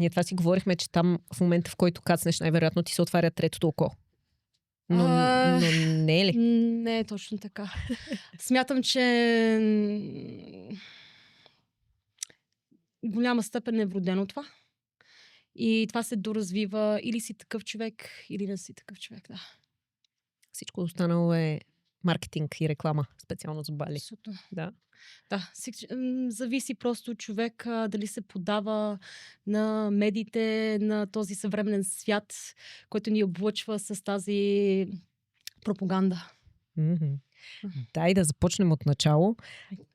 Ние това си говорихме, че там в момента, в който кацнеш, най-вероятно ти се отваря третото око. Но не е ли? Не е точно така. Смятам, че голяма степен е вродено това. И това се доразвива, или си такъв човек, или не си такъв човек, да. Всичко останало е маркетинг и реклама, специално за Бали. Абсолютно. Да. Да, зависи просто от човек дали се подава на медиите, на този съвременен свят, който ни облъчва с тази пропаганда. Дай да започнем от начало.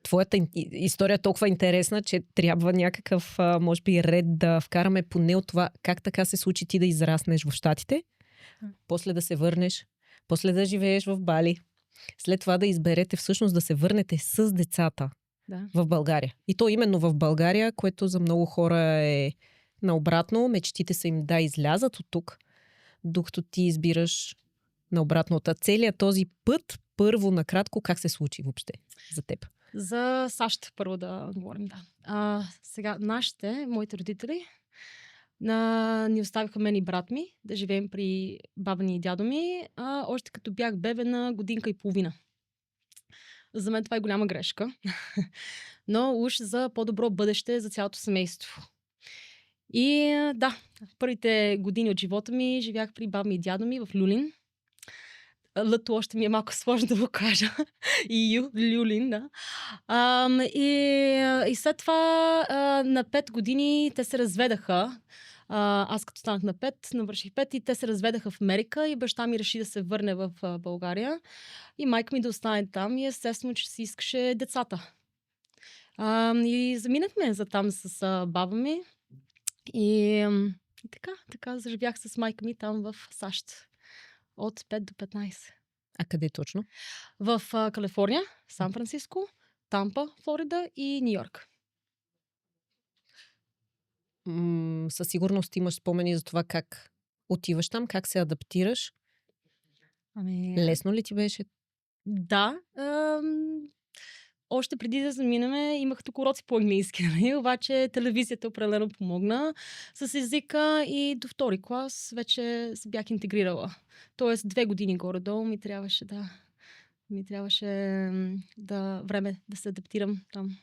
Твоята история е толкова интересна, че трябва някакъв, може би, ред да вкараме поне от това как така се случи ти да израснеш в Щатите, после да се върнеш, после да живееш в Бали, след това да изберете всъщност да се върнете с децата в България. И то именно в България, което за много хора е наобратно. Мечтите са им да излязат от тук, докато ти избираш наобратно. Целият този път, първо, накратко, как се случи въобще за теб? За САЩ първо да говорим, да. Сега, моите родители, ни оставиха мен и брат ми да живеем при баба ни и дядо ми, още като бях бебе на годинка и половина. За мен това е голяма грешка, но уж за по-добро бъдеще за цялото семейство. И да, първите години от живота ми живях при баба ми и дядо ми в Люлин. Лъто още ми е малко сложно да го кажа. Люлин, да. И след това на 5 години те се разведаха. Аз като станах на 5, навърших 5 и те се разведаха в Америка и баща ми реши да се върне в България и майка ми да остане там и естествено, че си искаше децата. И заминахме за там с баба ми и така заживях с майка ми там в САЩ от 5 до 15. А къде точно? В Калифорния, Сан Франциско, Тампа, Флорида и Ню Йорк. Със сигурност имаш спомени за това как отиваш там, как се адаптираш. Лесно ли ти беше? Да. Още преди да заминаме, имах тук уроци по английски, обаче телевизията определено помогна с езика и до втори клас вече се бях интегрирала. Тоест 2 години горе-долу ми трябваше време да се адаптирам там.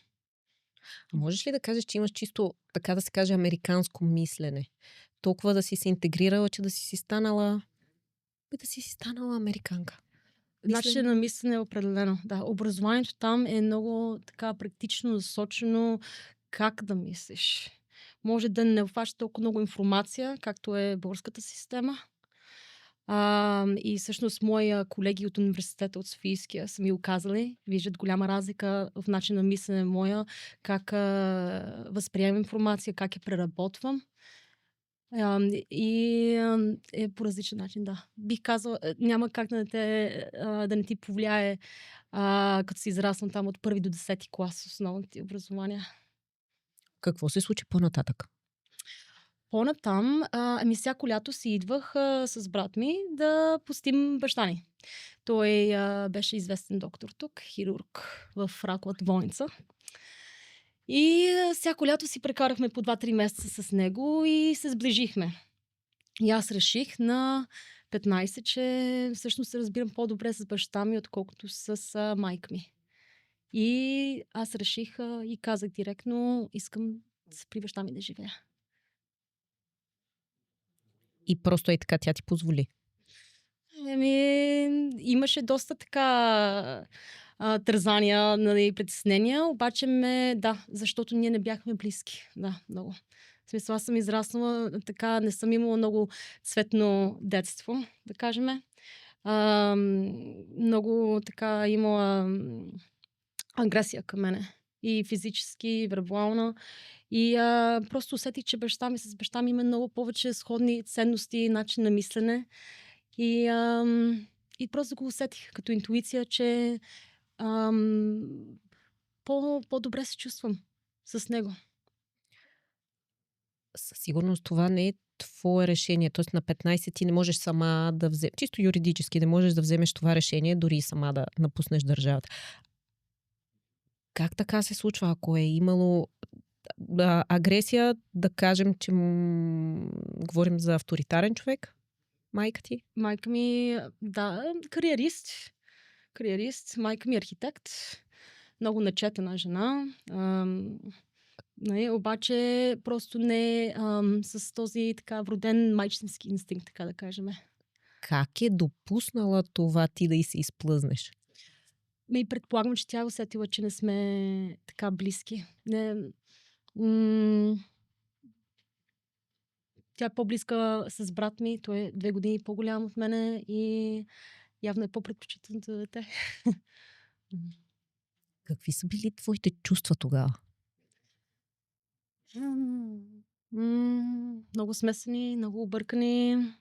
А можеш ли да кажеш, че имаш чисто, така да се каже, американско мислене? Толкова да си се интегрирала, че да си станала американка. Начин на мислене е определено. Да, образованието там е много така практично насочено как да мислиш. Може да не обхваща толкова много информация, както е българската система. И всъщност мои колеги от университета от Софийския са ми оказали, виждат голяма разлика в начин на мислене моя, как възприемам информация, как я преработвам. И е по различен начин, да. Бих казала, няма как да не ти повлияе, като си израснал там от 1 до 10 клас основните образования. Какво се случи по-нататък? По-натам, всяко лято си идвах с брат ми да посетим баща ни. Той беше известен доктор тук, хирург в раковата болница. И всяко лято си прекарахме по 2-3 месеца с него и се сближихме. И аз реших на 15, че всъщност се разбирам по-добре с баща ми, отколкото с майка ми. И аз реших и казах директно, искам при баща ми да живея. И просто е така, тя ти позволи? Имаше доста така тързания, притеснения, обаче защото ние не бяхме близки. Да, много. В смисъл, аз съм израснала така, не съм имала много цветно детство, да кажем. Много така имала агресия към мене. И физически, и вербална. И просто усетих, че с баща ми има много повече сходни ценности, начин на мислене. И просто го усетих като интуиция, че по-добре се чувствам с него. Със сигурност това не е твое решение. Тоест на 15 ти не можеш сама да вземеш, чисто юридически не можеш да вземеш това решение, дори сама да напуснеш държавата. Как така се случва, ако е имало агресия, да кажем, че говорим за авторитарен човек, майка ти? Майка ми, да, кариерист. Кариерист. Майка ми архитект. Много начетена жена. Нали, обаче просто не с този така вроден майчински инстинкт, така да кажем. Как е допуснала това ти да и се изплъзнеш? И предполагам, че тя е усетила, че не сме така близки. Не, тя е по-близка с брат ми, той е 2 години по-голям от мене и явно е по-предпочитаното дете. Какви са били твоите чувства тогава? Много смесени, много объркани.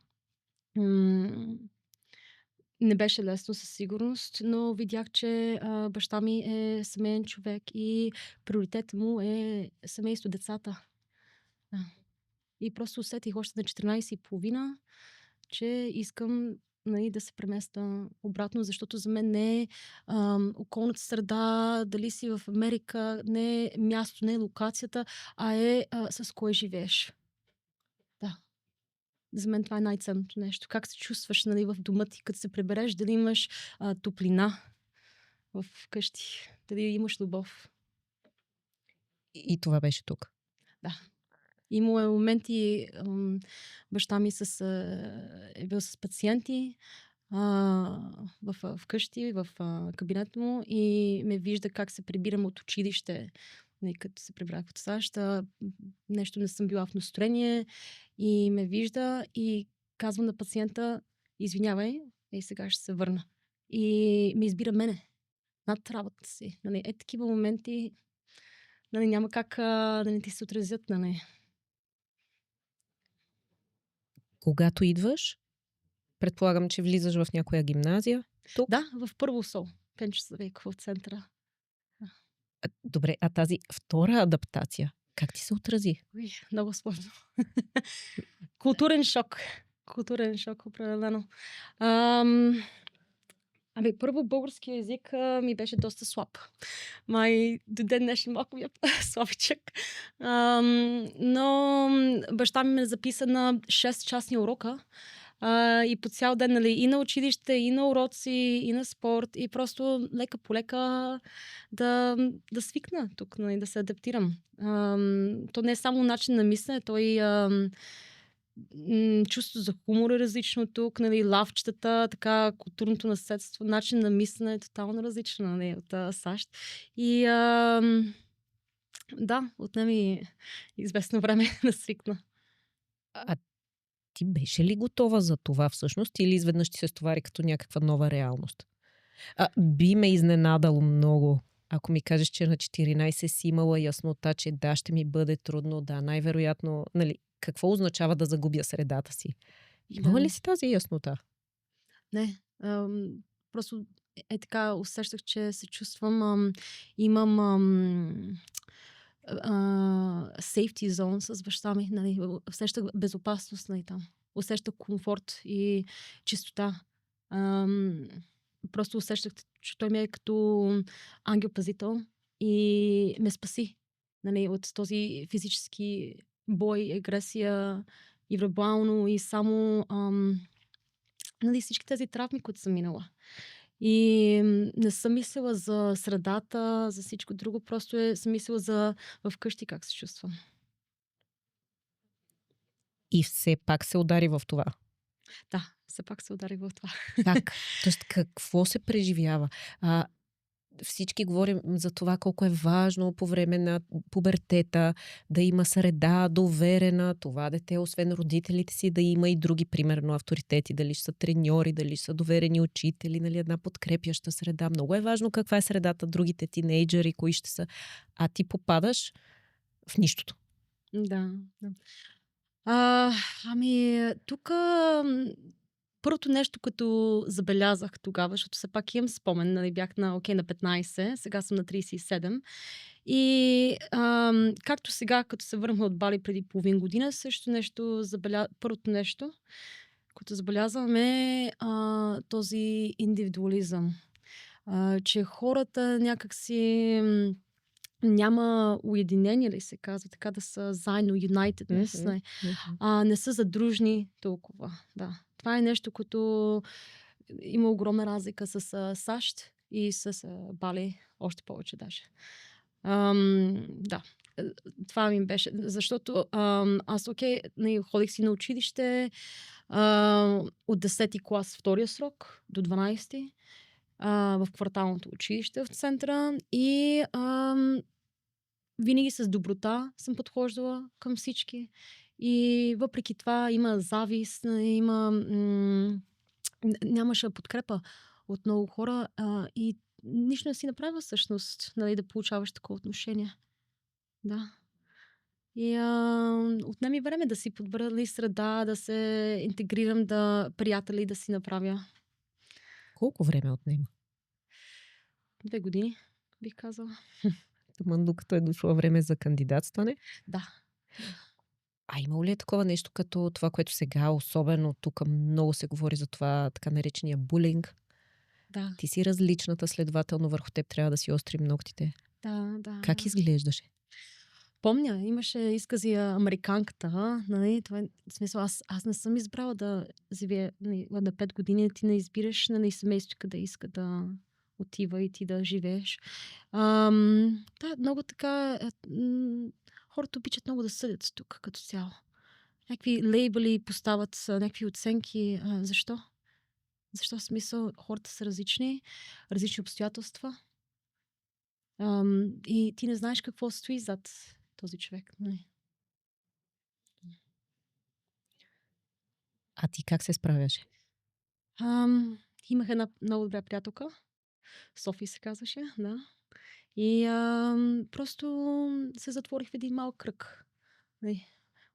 Не беше лесно със сигурност, но видях, че баща ми е семейен човек и приоритетът му е семейство, децата. Да. И просто усетих още на 14,5, че искам, нали, да се преместа обратно, защото за мен не е околната среда, дали си в Америка, не е място, не е локацията, а е с кой живееш. Да. За мен това е най-ценното нещо. Как се чувстваш, нали, в дома ти, като се прибереш, дали имаш топлина в къщи, дали имаш любов. И това беше тук. Да. Имало е моменти, баща ми е бил с пациенти в къщи, в кабинета му и ме вижда как се прибирам от училище, нали, като се прибрах от САЩ. Нещо не съм била в настроение и ме вижда и казвам на пациента: извинявай, сега ще се върна. И ме избира мене над работата си. Нали, такива моменти, нали, няма как да не ти се отразят на нея. Когато идваш, предполагам, че влизаш в някоя гимназия. Тук? Да, в Първо СОУ, Пенчо Славейков, в центъра. Добре, а тази втора адаптация, как ти се отрази? Много сложно. Културен шок. Културен шок, определено. Първо българския език ми беше доста слаб. Май до ден днешен малко ми е слабичък. Но баща ми ме записа на 6-часни урока. И по цял ден, нали, и на училище, и на уроци, и на спорт. И просто лека по лека да свикна тук, нали, да се адаптирам. То не е само начин на мислене, то и чувство за хумор е различно тук, нали, лавчетата, така, културното наследство, начин на мислене е тотално различно, нали, от САЩ. И да, отнеми известно време да свикна. А ти беше ли готова за това всъщност или изведнъж ти се стовари като някаква нова реалност? Би ме изненадало много, ако ми кажеш, че на 14 си имала яснота, че да, ще ми бъде трудно, да, най-вероятно, нали, какво означава да загубя средата си? Имала ли си тази яснота? Не. Просто така усещах, че се чувствам, имам safety zone с баща ми, нали, усещах безопасност, нали, там. Усещах комфорт и чистота. Просто усещах, че той ми е като ангел-пазител и ме спаси, нали, от този физически бой, агресия и вербално и само нали, всички тези травми, които съм минала. И не съм мислила за средата, за всичко друго, просто съм мислила за вкъщи как се чувствам. И все пак се удари в това. Да, все пак се удари в това. Как? Тоест, какво се преживява? Всички говорим за това колко е важно по време на пубертета да има среда доверена, това дете, освен родителите си, да има и други, примерно, авторитети, дали ще са треньори, дали ще са доверени учители, нали, една подкрепяща среда. Много е важно каква е средата, другите тинейджери, кои ще са. А ти попадаш в нищото. Да. Тук първото нещо, като забелязах тогава, защото все пак имам спомен, нали, бях на 15, сега съм на 37. И както сега, като се върнахме от Бали преди половин година, също нещо първото нещо, което забелязвам е този индивидуализъм. Че хората някакси няма уединение, ли се казва, така да са заедно, unitedness. Мгм, мгм. Не са задружни толкова. Да. Това е нещо, което има огромна разлика с САЩ и с Бали, още повече даже. Да, е, това ми беше, защото аз, окей, ходих си на училище от 10-ти клас втория срок до 12-ти в кварталното училище в центъра и винаги с доброта съм подхождала към всички. И въпреки това има завист, нямаше подкрепа от много хора и нищо не си направила всъщност, нали, да получаваш такова отношение. Да. И отнеми време да си подбера ли среда, да се интегрирам, приятели да си направя. Колко време отнема? 2 години, бих казала. Тъмън, докато е дошло време за кандидатстване. Да. А имало ли е такова нещо като това, което сега, особено тук много се говори за това, така наречения булинг? Да, Ти си различната, следователно върху теб трябва да си острим ногтите. да. Как изглеждаше? Помня, имаше изкази американката, нали, това е, в смисъл, аз не съм избрала да живея, нали, на 5 години, ти не избираш, нали, семейство къде иска да отива и ти да живееш. Да, много така, хората обичат много да съдят тук като цяло. Някакви лейбъли поставят, някакви оценки. Защо? Защо в смисъл хората са различни, различни обстоятелства. И ти не знаеш какво стои зад този човек. Нали? А ти как се справяше? Имах една много добра приятелка. София се казваше, да. И просто се затворих в един малък кръг. Нали.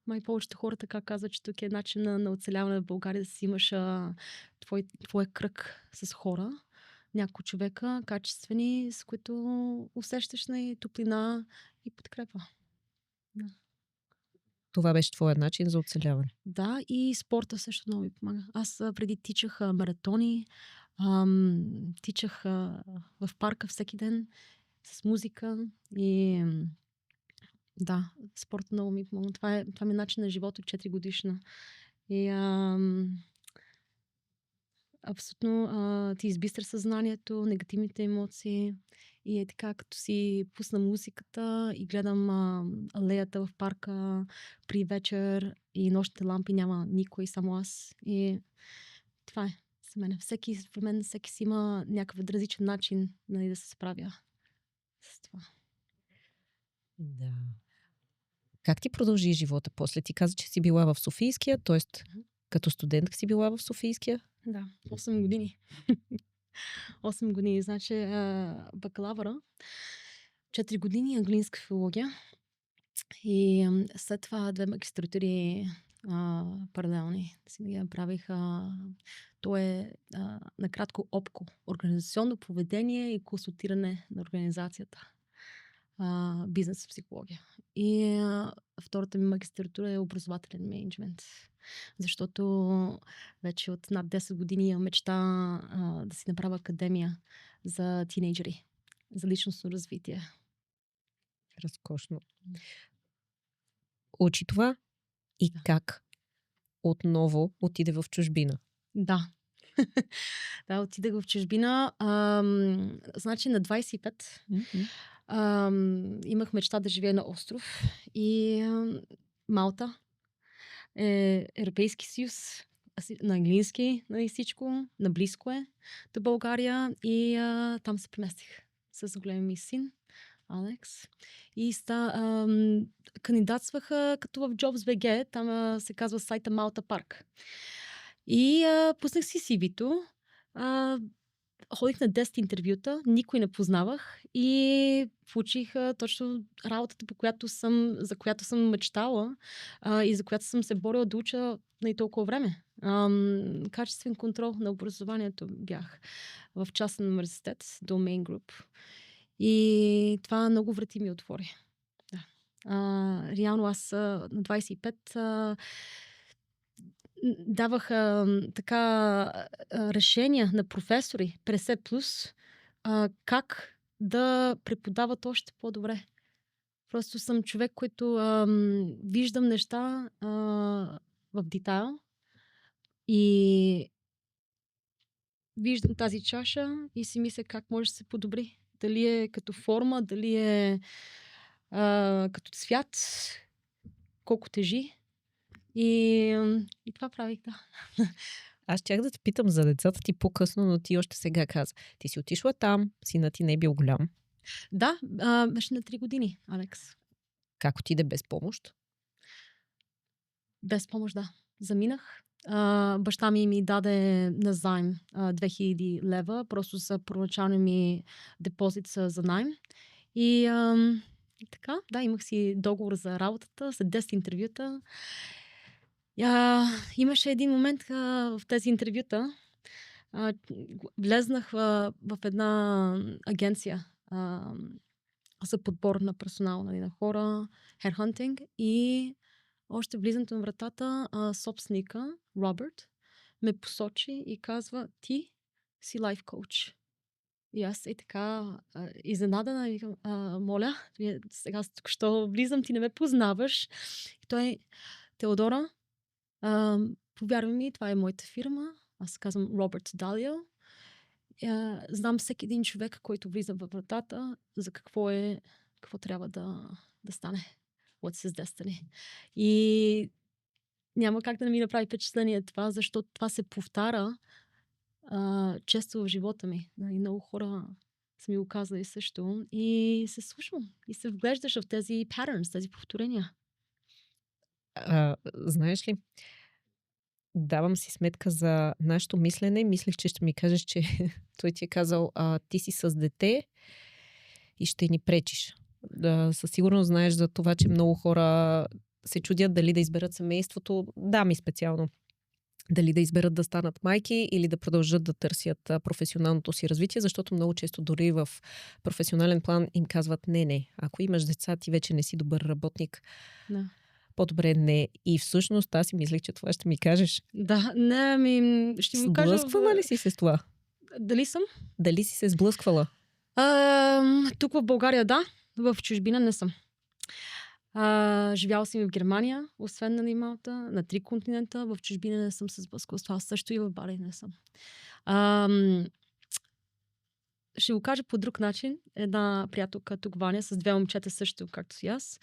Май повечето хора така казват, че тук е начин на оцеляване в България, да си имаш твой кръг с хора, няколко човека, качествени, с които усещаш топлина и подкрепа. Да. Това беше твоят начин за оцеляване. Да, и спорта също много ми помага. Аз преди тичах маратони, тичах в парка всеки ден с музика и да, спорт много ми помага. Това ми е начин на живот от 4 годишна. И абсолютно ти избистря съзнанието, негативните емоции. И е така, като си пусна музиката и гледам алеята в парка при вечер и нощните лампи, няма никой, само аз. И това е за мен. Всеки си има някакъв различен начин, нали, да се справя с това. Да. Как ти продължи живота после? Ти каза, че си била в Софийския, т.е. като студентка си била в Софийския? Да, 8 години. 8 години. Значи бакалавъра, 4 години английска филология и след това 2 магистратури паралелни. Си ги направих. То е накратко ОПКО. Организационно поведение и консултиране на организацията. Бизнес психология. И втората ми магистратура е образователен мениджмент. Защото вече от над 10 години имам мечта да си направя академия за тинейджери, за личностно развитие. Разкошно. Учи това и Да. как отново отиде в чужбина? Да. Да, отидах в чужбина. Значи на 25 имах мечта да живея на остров и Малта е Европейски съюз, на английски, нали, всичко, наблизко е до България и там се преместих с големия ми син, Алекс. И кандидатстваха като в Jobs.bg, там се казва сайта Малта Парк. И пуснах си CV-то, ходих на 10 интервюта, никой не познавах и получих точно работата, за която съм мечтала и за която съм се борила да уча на и толкова време. Качествен контрол на образованието бях в частен университет, Domain Group. И това много врати ми отвори. Да. Реално аз на 25 давах така решения на професори 50+, как да преподават още по-добре. Просто съм човек, който виждам неща в детайл и виждам тази чаша и си мисля как може да се подобри. Дали е като форма, дали е като цвят, колко тежи. И това правих, да. Аз щях да те питам за децата ти по-късно, но ти още сега каза. Ти си отишла там, сина ти не е бил голям. Да, беше на 3 години, Алекс. Как отиде без помощ? Без помощ, да. Заминах. Баща ми даде на заем 2000 лева, просто за първоначалния ми депозит за найм. И така, да, имах си договор за работата, след 10 интервюта. Имаше един момент в тези интервюта. Влезнах в една агенция за подбор на персонал, нали, на хора, headhunting, и още влизането на вратата, собственика, Робърт, ме посочи и казва: ти си лайф коуч. И аз така изненадана и викам: моля, сега току-що влизам, ти не ме познаваш. И той: Теодора, повярвай ми, това е моята фирма. Аз се казвам Робърт Далио. Знам всеки един човек, който влиза във вратата, за какво трябва да стане. What's his destiny. И няма как да не ми направи впечатление това, защото това се повтаря често в живота ми. И много хора са ми го казали също. И се слушам. И се вглеждаш в тези patterns, тези повторения. Знаеш ли, давам си сметка за нашето мислене. Мислех, че ще ми кажеш, че той ти е казал: ти си с дете и ще ни пречиш. Със сигурност знаеш за това, че много хора се чудят дали да изберат семейството, дами специално, дали да изберат да станат майки или да продължат да търсят професионалното си развитие, защото много често дори в професионален план им казват: не, ако имаш деца, ти вече не си добър работник. Да. По-добре не. И всъщност аз си мислех, че това ще ми кажеш. Да, ще ми кажа... Сблъсквала ли си се с това? Дали съм? Дали си се сблъсквала? Тук в България, да. В чужбина не съм. Живяла съм в Германия, освен на Малта, на 3 континента. В чужбина не съм се сблъсквала с това. Също и в Бали не съм. Ще го кажа по друг начин. Една приятелка тук, Ваня, с 2 момчета също, както си аз,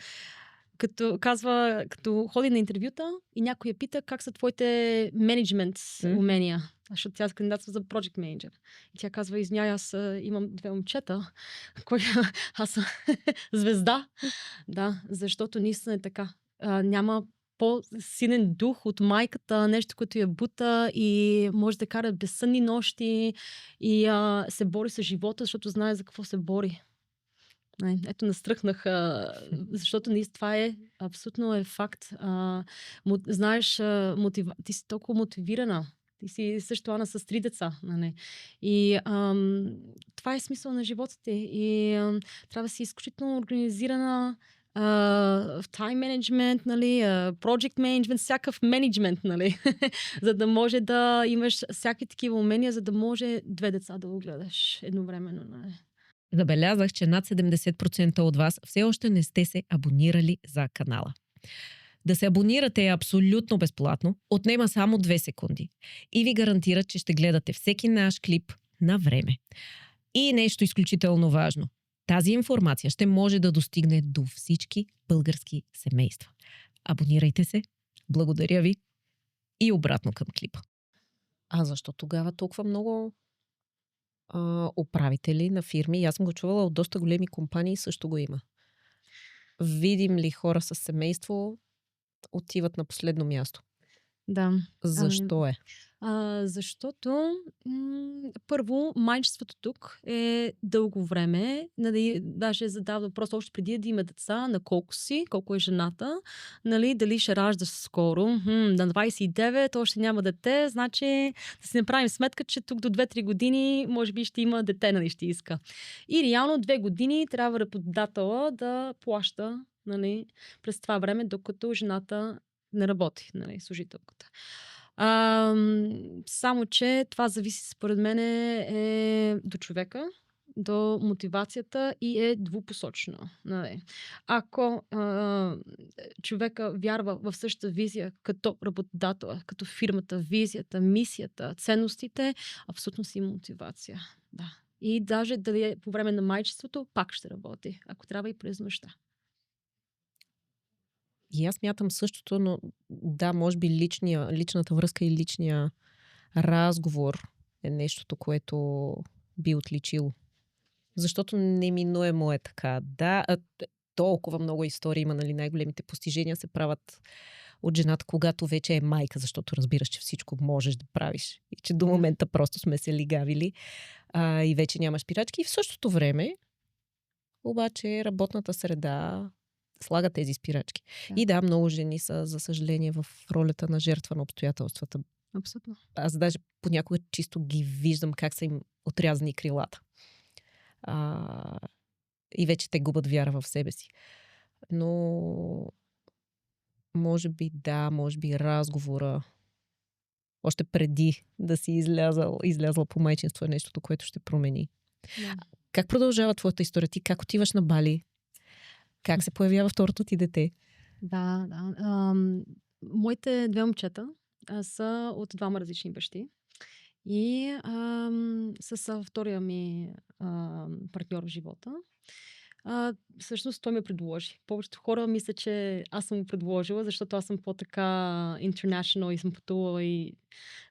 като ходи на интервюта и някой я пита: как са твоите менеджмент умения? Защото тя кандидатства за project manager. И тя казва: извиняй, аз имам 2 момчета. Аз съм звезда. Да, защото наистина е така. Няма по-силен дух от майката, нещо, което я бута и може да кара безсънни нощи и се бори с живота, защото знае за какво се бори. Ето, настръхнах, защото това е абсолютно факт. Знаеш, ти си толкова мотивирана. Ти си също, Ана, с 3 деца. Нали? И това е смисъл на живота ти. И трябва да си изключително организирана в тайм менеджмент, нали, project менеджмент, всякакъв менеджмент, нали, за да може да имаш всякакви такива умения, за да може 2 деца да го гледаш едновременно. Нали. Забелязах, че над 70% от вас все още не сте се абонирали за канала. Да се абонирате е абсолютно безплатно, отнема само 2 секунди и ви гарантира, че ще гледате всеки наш клип на време. И нещо изключително важно. Тази информация ще може да достигне до всички български семейства. Абонирайте се, благодаря ви, и обратно към клипа. Защо тогава толкова много управители на фирми? Аз съм го чувала от доста големи компании, също го има. Видим ли хора с семейство, отиват на последно място. Да. Защо е? Защото първо, майчеството тук е дълго време. Нали, даже задава въпрос още преди да има деца, на колко е жената, нали, дали ще ражда скоро. На 29 още няма дете, значи да си направим сметка, че тук до 2-3 години може би ще има дете, нали, ще иска. И реално 2 години трябва работодателя да плаща, нали, през това време, докато жената не работи, нали, служителката. Само че това зависи, според мен, до човека. до мотивацията и е двупосочно. Нали. Ако човека вярва в същата визия като работодател, като фирмата, визията, мисията, ценностите, абсолютно си има мотивация. Да. И даже дали е по време на майчеството, пак ще работи, ако трябва и през нощта. И аз мятам същото, но да, може би личната връзка и личния разговор е нещото, което би отличило. Защото неминуемо е така. Да, толкова много истории има, нали, най-големите постижения се правят от жената, когато вече е майка, защото разбираш, че всичко можеш да правиш. И че до момента просто сме се лигавили и вече нямаш спирачки. И в същото време, обаче, работната среда слага тези спирачки. Да. И да, много жени са, за съжаление, в ролята на жертва на обстоятелствата. Абсолютно. Аз даже понякога чисто ги виждам как са им отрязани крилата. И вече те губят вяра в себе си. Но може би разговора още преди да си излязла по майчинство е нещото, което ще промени. Да. Как продължава твоята история? Ти как отиваш на Бали? Как се появява второто ти дете? Да. Моите две момчета са от двама различни бащи. И с втория ми партньор в живота. Всъщност той ме предложи. Повечето хора мислят, че аз съм му предложила, защото аз съм по-така international и съм пътувала и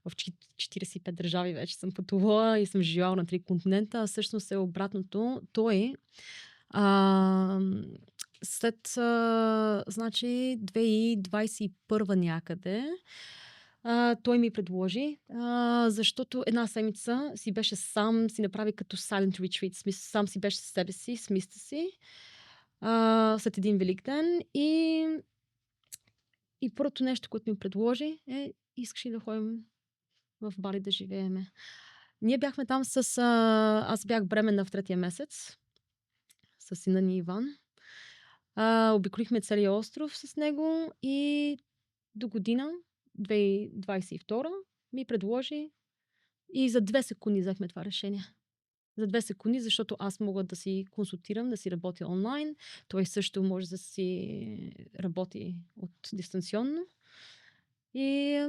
в 45 държави вече съм пътувала и съм живяла на 3 континента. А всъщност е обратното. Той след значи 2021 някъде той ми предложи, защото една седмица си беше сам, си направи като silent retreat, сам си беше със себе си, с мисля си, след един велик ден и първото нещо, което ми предложи е, искаш ли да ходим в Бали да живееме. Ние бяхме там аз бях бременна в 3-я месец с сина ни Иван. Обиколихме целия остров с него и до година 2022 ми предложи и за 2 секунди взехме това решение. За 2 секунди, защото аз мога да си консултирам, да си работя онлайн. Той също може да си работи от дистанционно. И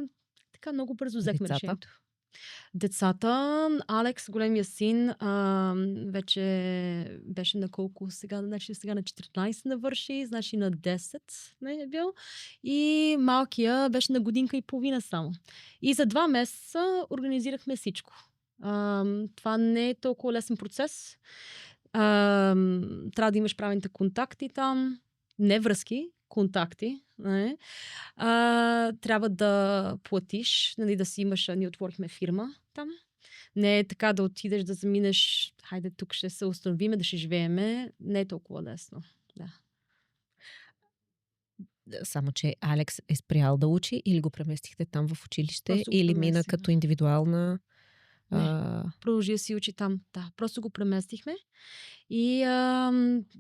така много бързо взехме решението. Децата, Алекс, големия син, вече беше на колко сега, значи сега на 14 навърши, значи на 10 не е бил. И малкия беше на годинка и половина само. И за 2 месеца организирахме всичко. Това не е толкова лесен процес. Трябва да имаш правилните контакти там, не връзки, контакти. Не? Трябва да платиш, нали, да си имаш, ние отворихме фирма там. Не е така да отидеш да заминеш, хайде тук ще се установиме, да ще живееме. Не е толкова лесно. Да. Само, че Алекс е спрял да учи или го преместихте там в училище, или мина като индивидуална? Не, продължи да си учи там. Да, просто го преместихме и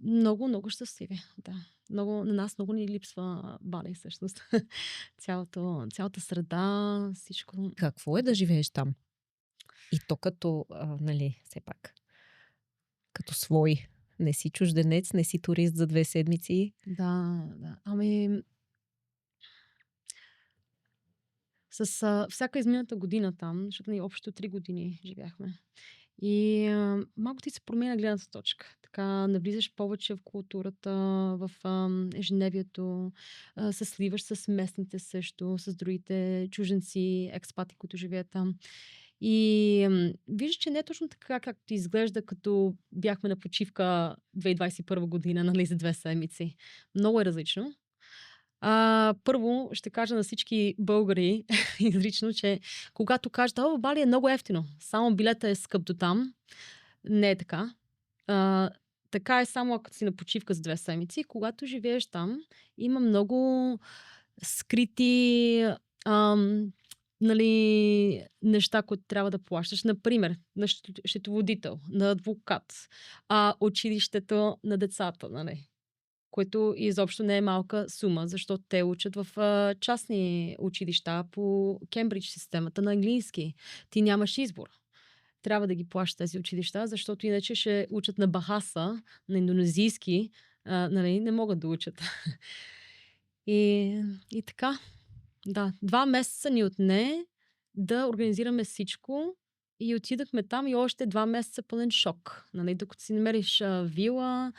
много, много щастливи. Да. На нас много ни липсва Бали, всъщност. Цялата среда, всичко. Какво е да живееш там? И то като, нали, все пак, като свой. Не си чужденец, не си турист за 2 седмици. Да. С всяка измината година там, защото ние общо 3 години живяхме. И малко ти се променя гледната точка. Така навлизаш повече в културата, в ежедневието, се сливаш с местните също, с другите чужденци, експати, които живеят там. И виждаш, че не е точно така, както изглежда, като бяхме на почивка 2021 година, нали, за 2 седмици. Много е различно. Първо ще кажа на всички българи изрично, че когато кажат, Бали е много ефтино, само билета е скъп до там, не е така. Така е само ако си на почивка с 2 седмици. Когато живееш там, има много скрити нали, неща, които трябва да плащаш. Например, на счетоводител, на адвокат, училището на децата, нали, което изобщо не е малка сума, защото те учат в частни училища по Кембридж системата на английски. Ти нямаш избор. трябва да ги плаща тези училища, защото иначе ще учат на бахаса, на индонезийски, нали, не могат да учат. И така, да, 2 месеца ни отне да организираме всичко и отидахме там и още 2 месеца пълен шок. Нали, докато си намериш вила,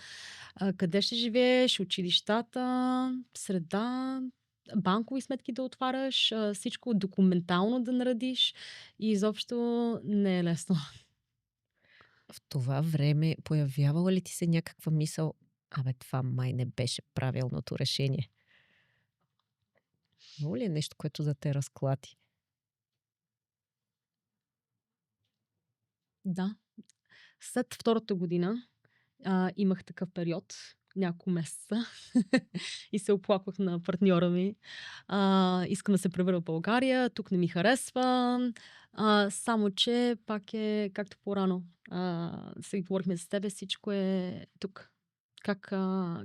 къде ще живееш, училищата, среда, банкови сметки да отваряш, всичко документално да наредиш и изобщо не е лесно. В това време появявала ли ти се някаква мисъл, абе, това май не беше правилното решение? Имало ли е нещо, което да те разклати? Да. След втората година имах такъв период, няколко месеца, и се оплаквах на партньора ми. Искам да се превърна в България, тук не ми харесва. Само, че пак е както по-рано. Сега говорихме с тебе, всичко е тук.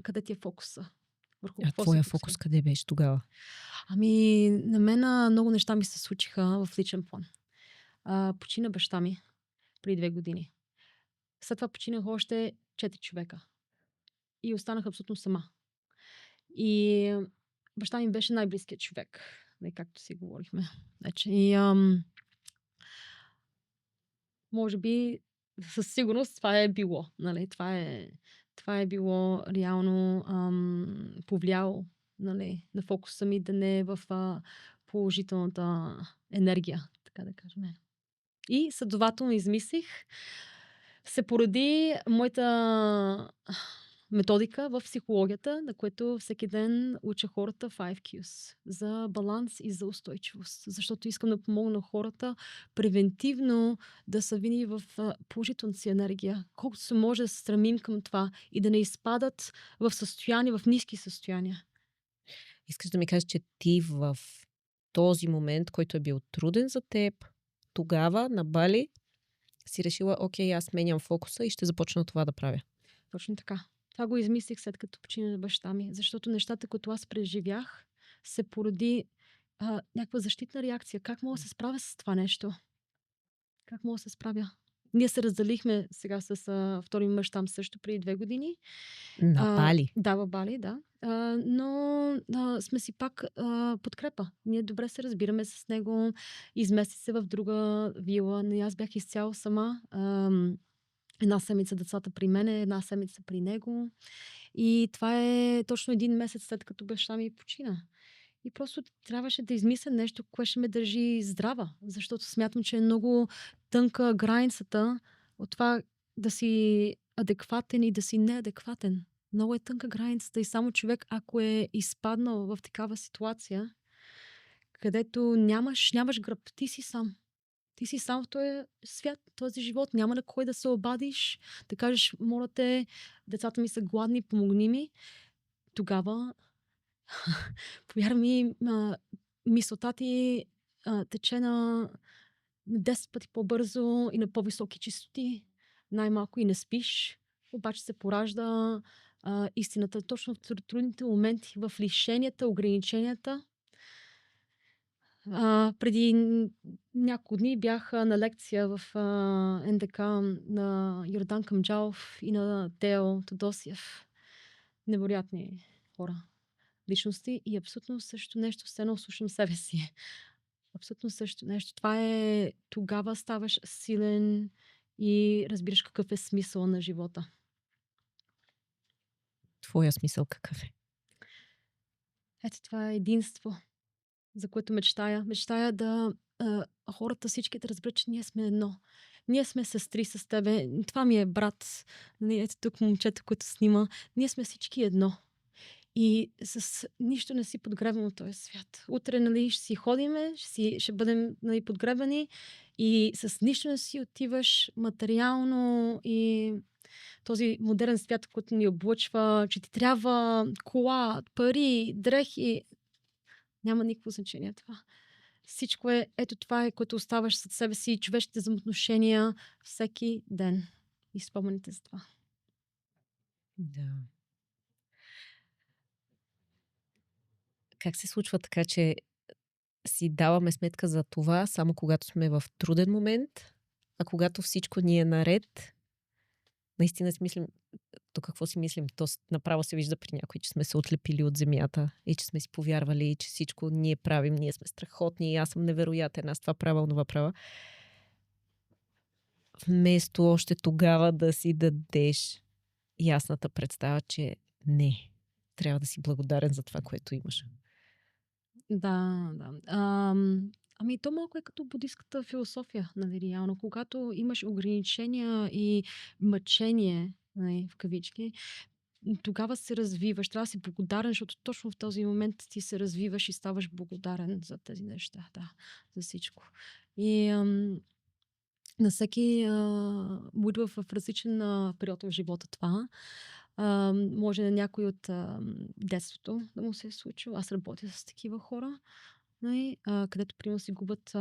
Къде ти е фокуса? Върху А какво твоя се фокус фокусира? къде беше тогава? Ами, на мен много неща ми се случиха в личен план. Почина баща ми преди 2 години. След това починаха още 4 човека. И останах абсолютно сама. И баща ми беше най-близкият човек, нали, както си говорихме вече. И може би със сигурност това е било. Нали, това е било реално повлияло, нали, на фокуса ми да не е в положителната енергия, така да кажем. И следователно измислих, се породи моята методика в психологията, на което всеки ден уча хората 5Qs за баланс и за устойчивост. Защото искам да помогна на хората превентивно да са винаги в положителната си енергия. Колкото се може да се стремим към това и да не изпадат в състояние, в ниски състояния. Искаш да ми кажеш, че ти в този момент, който е бил труден за теб, тогава на Бали си решила, окей, аз сменям фокуса и ще започна това да правя. Точно така. Това го измислих след като почина баща ми, защото нещата, които аз преживях, се породи някаква защитна реакция. Как мога да се справя с това нещо? Как мога да се справя? Ние се разделихме сега с втори мъж там също преди 2 години. На Бали. Да, в Бали, да. Но сме си пак подкрепа. Ние добре се разбираме с него. Измести се в друга вила. Не, аз бях изцяло сама. 1 седмица децата при мене, 1 седмица при него. И това е точно 1 месец след като баща ми почина. И просто трябваше да измисля нещо, което ще ме държи здрава. Защото смятам, че е много тънка границата от това да си адекватен и да си неадекватен. Много е тънка границата и само човек, ако е изпаднал в такава ситуация, където нямаш гръб, ти си сам. Ти си сам в този свят, този живот. Няма на кой да се обадиш, да кажеш, моля те, децата ми са гладни, помогни ми. Тогава, повярвай ми, мисълта ти тече на 10 пъти по-бързо и на по-високи чистоти. Най-малко и не спиш. Обаче се поражда истината точно в трудните моменти, в лишенията, ограниченията. Преди няколко дни бях на лекция в НДК на Йордан Камджалов и на Тео Тодосиев. Невероятни хора, личности и абсолютно също нещо, все едно слушам себе си. Абсолютно също нещо. Това е тогава ставаш силен и разбираш какъв е смисъл на живота. Твоя смисъл какъв е? Ето това е единство, за което мечтая. Мечтая да хората всички да разберат, че ние сме едно. Ние сме сестри с тебе. Това ми е брат. Ето тук момчето, което снима. Ние сме всички едно. И с нищо не си подгребваме от този свят. Утре, нали, ще си ходиме, ще бъдем, нали, подгребани и с нищо не си отиваш материално и този модерен свят, който ни облъчва, че ти трябва кола, пари, дрехи. Няма никакво значение това. Всичко е, ето това е, което оставаш със себе си, човешките взаимоотношения всеки ден. И спомените за това. Да. Как се случва така, че си даваме сметка за това, само когато сме в труден момент а когато всичко ни е наред, наистина си мислим, то какво си мислим? То направо се вижда при някой, че сме се отлепили от земята и че сме си повярвали, и че всичко ние правим, ние сме страхотни, аз съм невероятен, аз това правя, онова правя. Вместо още тогава да си дадеш ясната представа, че не, трябва да си благодарен за това, което имаш. Да, да. Ами то малко е като будистката философия, нали, реално. Когато имаш ограничения и мъчение, нали, в кавички, тогава се развиваш. Трябва да си благодарен, защото точно в този момент ти се развиваш и ставаш благодарен за тези неща. Да, за всичко. И на всеки му идва в различен период в живота това. Може на някой от детството да му се е случило. Аз работя с такива хора, нали, където примерно си губят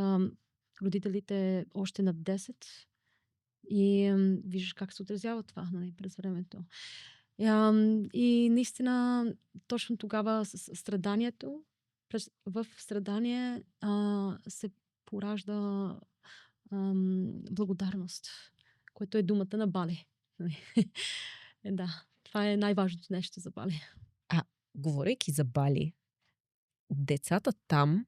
родителите още над 10 и виждаш как се отразява това, нали, през времето. И наистина точно тогава с страданието, в страдание се поражда благодарност, което е думата на Бали. Да, това е най-важното нещо за Бали. Говорейки за Бали, децата там,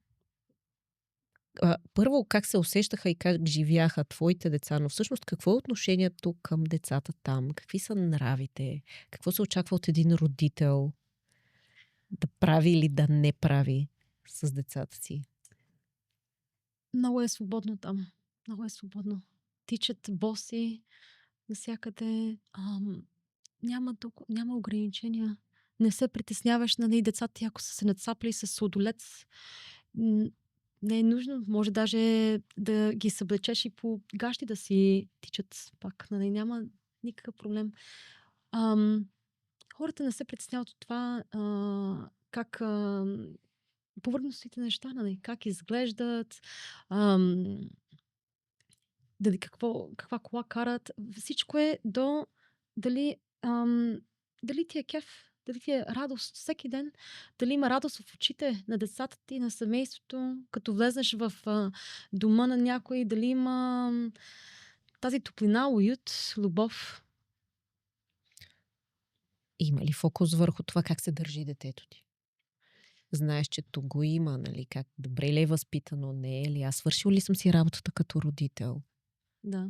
първо как се усещаха и как живяха твоите деца, но всъщност какво е отношението към децата там? Какви са нравите? Какво се очаква от един родител да прави или да не прави с децата си? Много е свободно там. Много е свободно. Тичат боси навсякъде. Няма ограничения. Не се притесняваш, нали, децата ти, ако са се нацапли с сладолец. Не е нужно. Може даже да ги съблечеш и по гащи да си тичат пак. Нали, няма никакъв проблем. Хората не се притесняват от това как повърхностните неща, нали, как изглеждат, дали каква кола карат. Всичко е до дали, дали ти е кеф, дали ти е радост всеки ден, дали има радост в очите на децата ти, на семейството, като влезнеш в дома на някой, дали има тази топлина, уют, любов. Има ли фокус върху това как се държи детето ти? Знаеш, че то го има, нали? Как добре ли е възпитано, не е ли? Аз свършил ли съм си работата като родител? Да.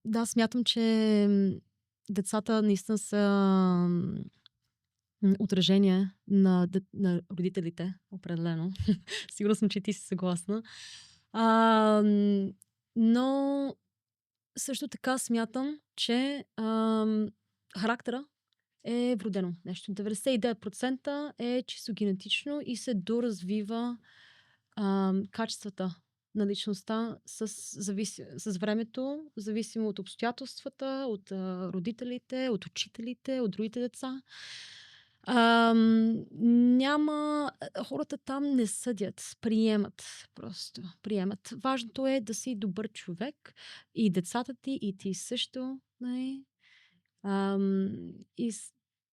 Да, смятам, че децата наистина са отражение на родителите, определено. Сигурна съм, че ти си съгласна. Но също така смятам, че характера е вродено нещо. 99% е чисто генетично и се доразвива качествата на личността с времето, зависимо от обстоятелствата, от родителите, от учителите, от другите деца. Хората там не съдят, приемат просто. Приемат. Важното е да си добър човек и децата ти, и ти също. Не? И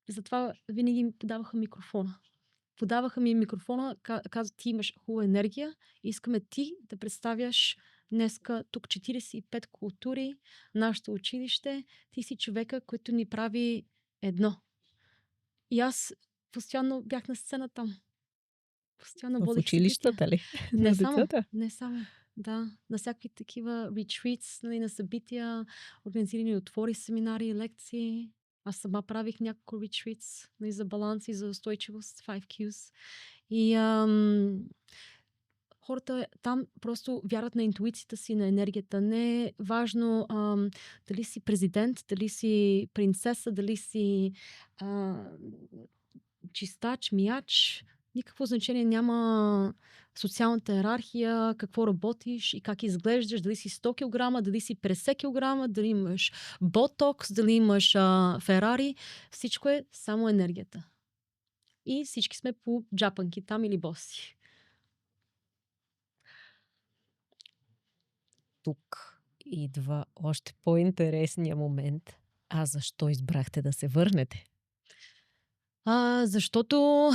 затова винаги ми подаваха микрофона. Подаваха ми микрофона, казват, ти имаш хубава енергия, искаме ти да представяш днеска тук 45 култури, нашето училище, ти си човека, който ни прави едно. И аз постоянно бях на сцена там. Постоянно В водих училищата ли? Не На само, децата? не само. Да, на всякакви такива retreats, нали, на събития, организирани отвори, семинари, лекции. Аз сама правих няколко retreats, нали, за баланс и за устойчивост, 5Qs. И хората там просто вярват на интуицията си, на енергията. Не е важно дали си президент, дали си принцеса, дали си чистач, мияч. Никакво значение няма социалната иерархия, какво работиш и как изглеждаш, дали си 100 кг, дали си 50 кг, дали имаш ботокс, дали имаш Ферари. Всичко е само енергията. И всички сме по джапанки там или боси. Тук идва още по-интересния момент. А защо избрахте да се върнете? Защото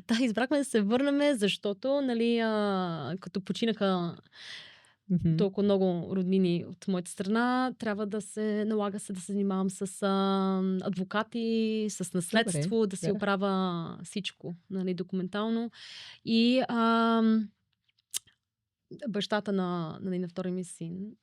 да, избрахме да се върнем, защото, нали, като починаха Мгм. толкова много роднини от моята страна, трябва налага се да се занимавам с адвокати, с Добре, наследство, да си да. оправя всичко, нали, документално. И бащата на втория ми син,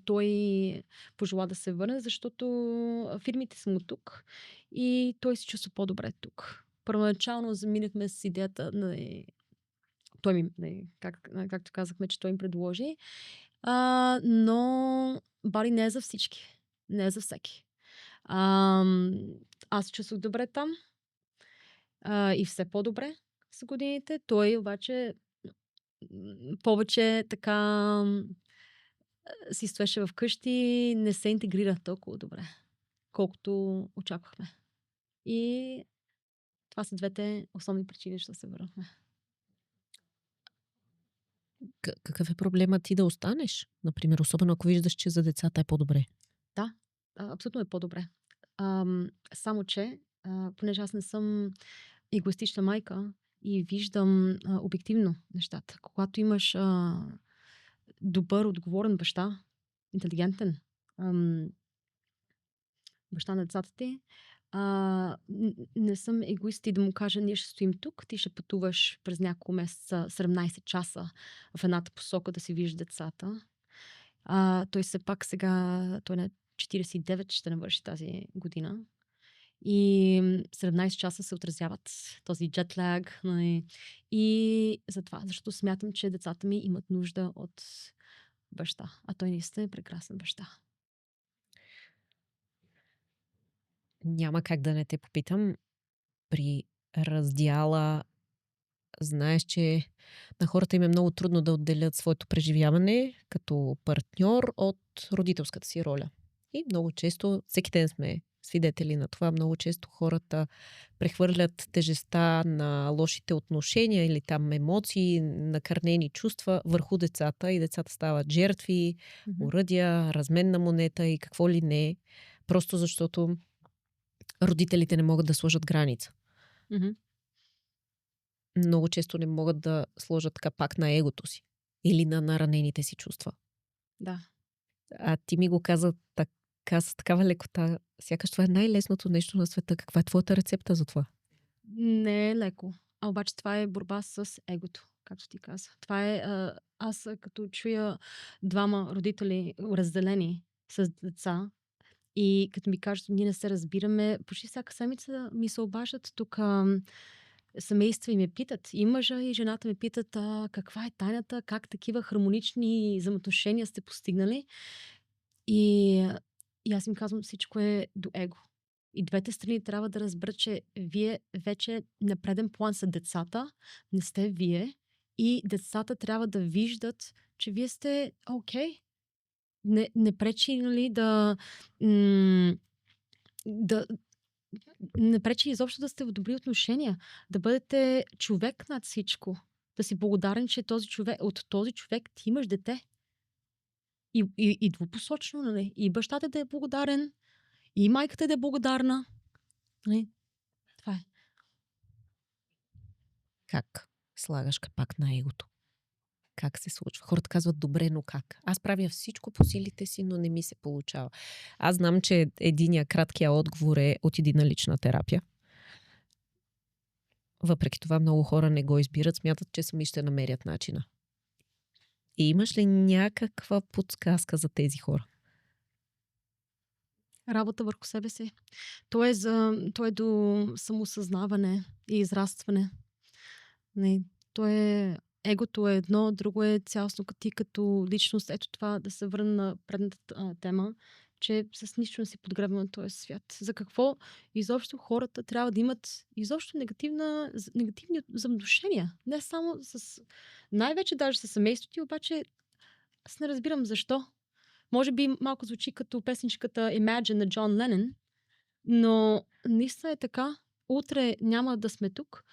той пожела да се върне, защото фирмите са му тук и той се чувства по-добре тук. Първоначално заминахме с идеята, нали, той ми, нали, както казахме, че той им предложи, но Бали не е за всички. Не е за всеки. Ам, Аз се чувствах добре там и все по-добре с годините. Той обаче повече така си стоеше вкъщи, не се интегрира толкова добре, колкото очаквахме. И това са двете основни причини, че да се върнахме. Какъв е проблемът ти да останеш? Например, особено ако виждаш, че за децата е по-добре. Да, абсолютно е по-добре. Само, че понеже аз не съм егоистична майка и виждам обективно нещата. Когато имаш добър, отговорен баща, интелигентен баща на децата ти, не съм егоист и да му кажа, ние ще стоим тук, ти ще пътуваш през няколко месеца, 17 часа в едната посока да си виждаш децата. Той все пак сега, той на 49 ще навърши тази година. И 17 часа се отразяват този джетлаг. Нали. И затова, защото смятам, че децата ми имат нужда от баща. А той наистина е прекрасен баща. Няма как да не те попитам. При раздяла знаеш, че на хората им е много трудно да отделят своето преживяване като партньор от родителската си роля. И много често, всеки ден сме свидетели на това, много често хората прехвърлят тежеста на лошите отношения или там емоции, накърнени чувства върху децата и децата стават жертви, уръдия, разменна монета и какво ли не, просто защото родителите не могат да сложат граница. Mm-hmm. Много често не могат да сложат капак на егото си или на наранените си чувства. Да. А ти ми го каза така, с такава лекота. Сякаш това е най-лесното нещо на света. Каква е твоята рецепта за това? Не е леко. Обаче това е борба с егото, както ти каза. Това е, аз като чуя двама родители разделени с деца и като ми кажат, ние не се разбираме, почти всяка седмица ми се обаждат тук семейства и ме питат. И мъжа и жената ме питат каква е тайната, как такива хармонични взаимоотношения сте постигнали. И аз им казвам, всичко е до его. И двете страни трябва да разберат, че вие вече на преден план са децата, не сте вие. И децата трябва да виждат, че вие сте окей. Не пречи, нали, да не пречи изобщо да сте в добри отношения. Да бъдете човек над всичко. Да си благодарен, че от този човек ти имаш дете. И двупосочно, нали? И бащата да е благодарен, и майката да е благодарна. Нали? Това е. Как слагаш капак на егото? Как се случва? Хората казват, добре, но как? Аз правя всичко по силите си, но не ми се получава. Аз знам, че единия краткия отговор е отиди на лична терапия. Въпреки това много хора не го избират, смятат, че сами ще намерят начина. И имаш ли някаква подсказка за тези хора? Работа върху себе си. То е до самосъзнаване и израстване. Не, егото е едно, друго е цялостно ти като личност. Ето това да се върна на предната тема, че с нищо не си подгребваме на този свят. За какво изобщо хората трябва да имат изобщо негативни взаимоотношения? Не само най-вече даже с семейството ти, обаче аз не разбирам защо. Може би малко звучи като песничката Imagine на Джон Ленън, но наистина е така. Утре няма да сме тук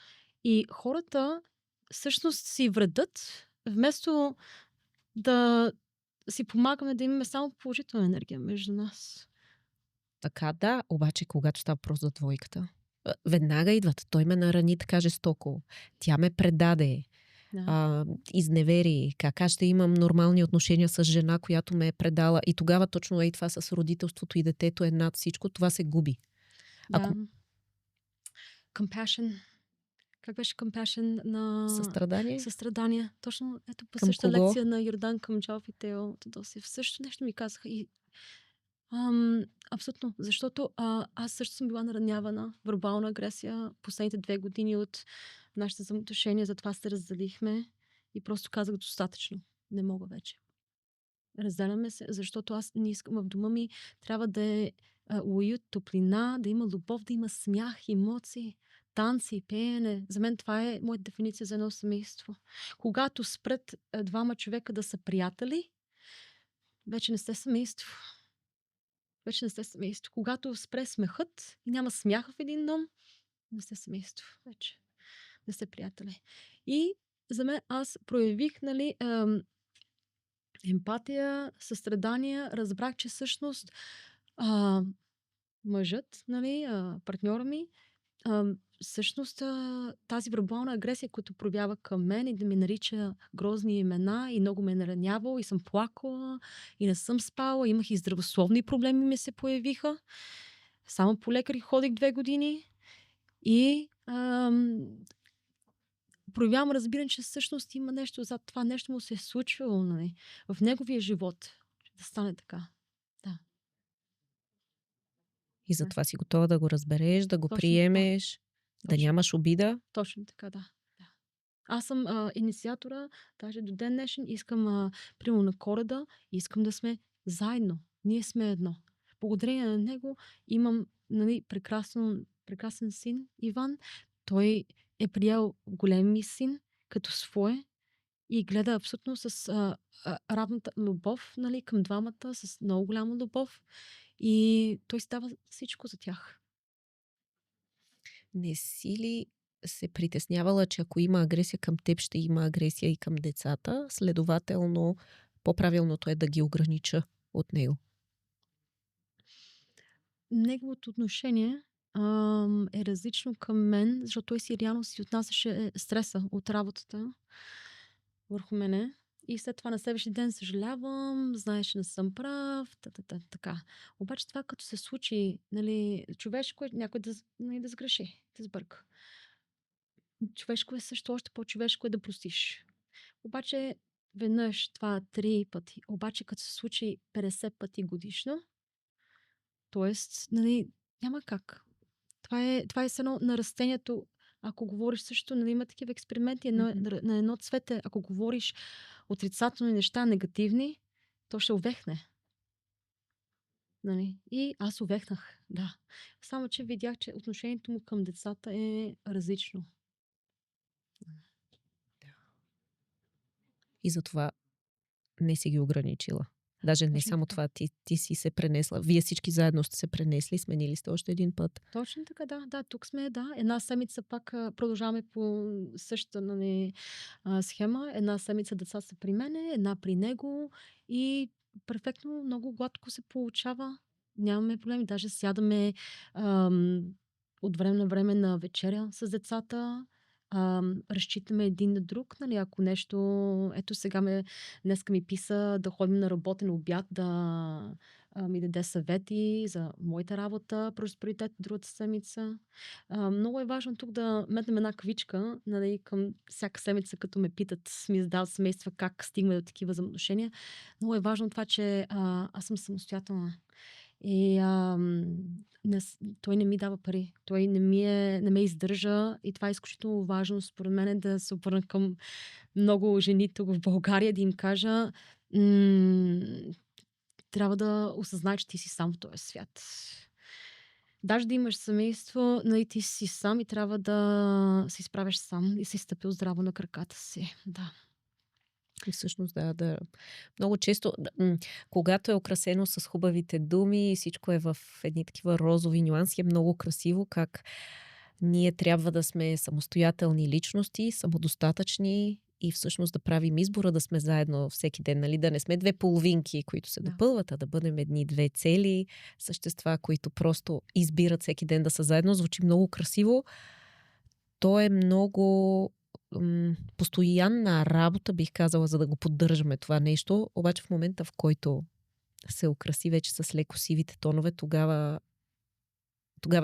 и хората всъщност си вредят, вместо да си помагаме да имаме само положителна енергия между нас. Така да, обаче когато става въпрос за двойката, веднага идват. Той ме нарани така жестоко. Тя ме предаде. Да. изневери, как аз ще имам нормални отношения с жена, която ме е предала. И тогава точно това с родителството и детето е над всичко, това се губи. Ако Да. Compassion. Как беше compassion на състрадание състрадание? Точно ето по към същата кого? лекция на Йордан към Джов и Тео Тодосев. Също нещо ми казаха. И, абсолютно. Защото аз също съм била наранявана. Вербална агресия последните 2 години от нашите взаимоотношения. Затова се разделихме. И просто казах достатъчно. Не мога вече. Разделяме се, защото аз не искам в дома ми. Трябва да е уют, топлина, да има любов, да има смях, емоции, танци, пеене. За мен това е моята дефиниция за едно семейство. Когато спрат двама човека да са приятели, вече не сте семейство. Вече не сте семейство. Когато спре смехът и няма смях в един дом, не сте семейство. Вече не сте приятели. И за мен аз проявих, нали, емпатия, състрадание, разбрах, че всъщност мъжът, нали, партньора ми, всъщност тази вербална агресия, която проявява към мен и да ми нарича грозни имена и много ме е наранявал и съм плакала и не съм спала, имах и здравословни проблеми ми се появиха. Само по лекари ходих 2 години и проявявам разбиране, че всъщност има нещо зад това, нещо му се е случвало, нали, в неговия живот. Да стане така. Да. И затова си готова да го разбереш, да го Точно така. приемеш, да Точно. нямаш обида. Точно така, да. Да. Аз съм инициатора, даже до ден днешен искам, примерно на Коледа, искам да сме заедно. Ние сме едно. Благодарение на него имам, нали, прекрасен син, Иван. Той е приел големи син като свое и гледа абсолютно с равната любов, нали, към двамата, с много голяма любов. И той става всичко за тях. Не си ли се притеснявала, че ако има агресия към теб, ще има агресия и към децата? Следователно, по-правилното е да ги огранича от него. Неговото отношение е различно към мен, защото той си реално си отнасяше стреса от работата върху мене. И след това на следващия ден съжалявам, знаеш, че не съм прав, така. Обаче това като се случи, нали, човешко е някой нали, да сгреши, да сбърка. Човешко е също, още по-човешко е да простиш. Обаче веднъж, 2, 3 пъти, обаче като се случи 50 пъти годишно, т.е. нали, няма как. Това е едно на растението. Ако говориш също, нали, има такива експерименти на едно цвете, ако говориш отрицателни неща, негативни, то ще увехне. Нали? И аз увехнах, да. Само, че видях, че отношението му към децата е различно. И затова не си ги ограничила. Даже не Точно само така. това, ти си се пренесла. Вие всички заедно сте се пренесли, сменили сте още един път. Точно така, да. Да, тук сме, да. Една седмица пак продължаваме по същата, нали, схема. Една седмица деца са при мене, една при него и перфектно, много гладко се получава. Нямаме проблеми. Даже сядаме от време на време на вечеря с децата. Разчитаме един на друг, нали, ако нещо... Ето сега днеска ми писа да ходим на работен обяд, да ми даде съвети за моята работа, просперитет другата седмица. Много е важно тук да метнем една кавичка, нали, към всяка седмица, като ме питат, ми задават семейства как стигаме до такива взаимоотношения. Много е важно това, че аз съм самостоятелна. И той не ми дава пари. Той не ме издържа и това е изключително важно според мен да се обърна към много жени тук в България, да им кажа трябва да осъзнаеш, че ти си сам в този свят. Даже да имаш семейство, нали, ти си сам и трябва да се изправиш сам и си стъпил здраво на краката си. Да. И всъщност, да. Много често, когато е украсено с хубавите думи и всичко е в едни такива розови нюанси, е много красиво как ние трябва да сме самостоятелни личности, самодостатъчни и всъщност да правим избора да сме заедно всеки ден, нали? Да не сме две половинки, които се допълват, а да бъдем едни-две цели същества, които просто избират всеки ден да са заедно. Звучи много красиво. То е много постоянна работа, бих казала, за да го поддържаме това нещо. Обаче в момента, в който се украси вече с леко сивите тонове, тогава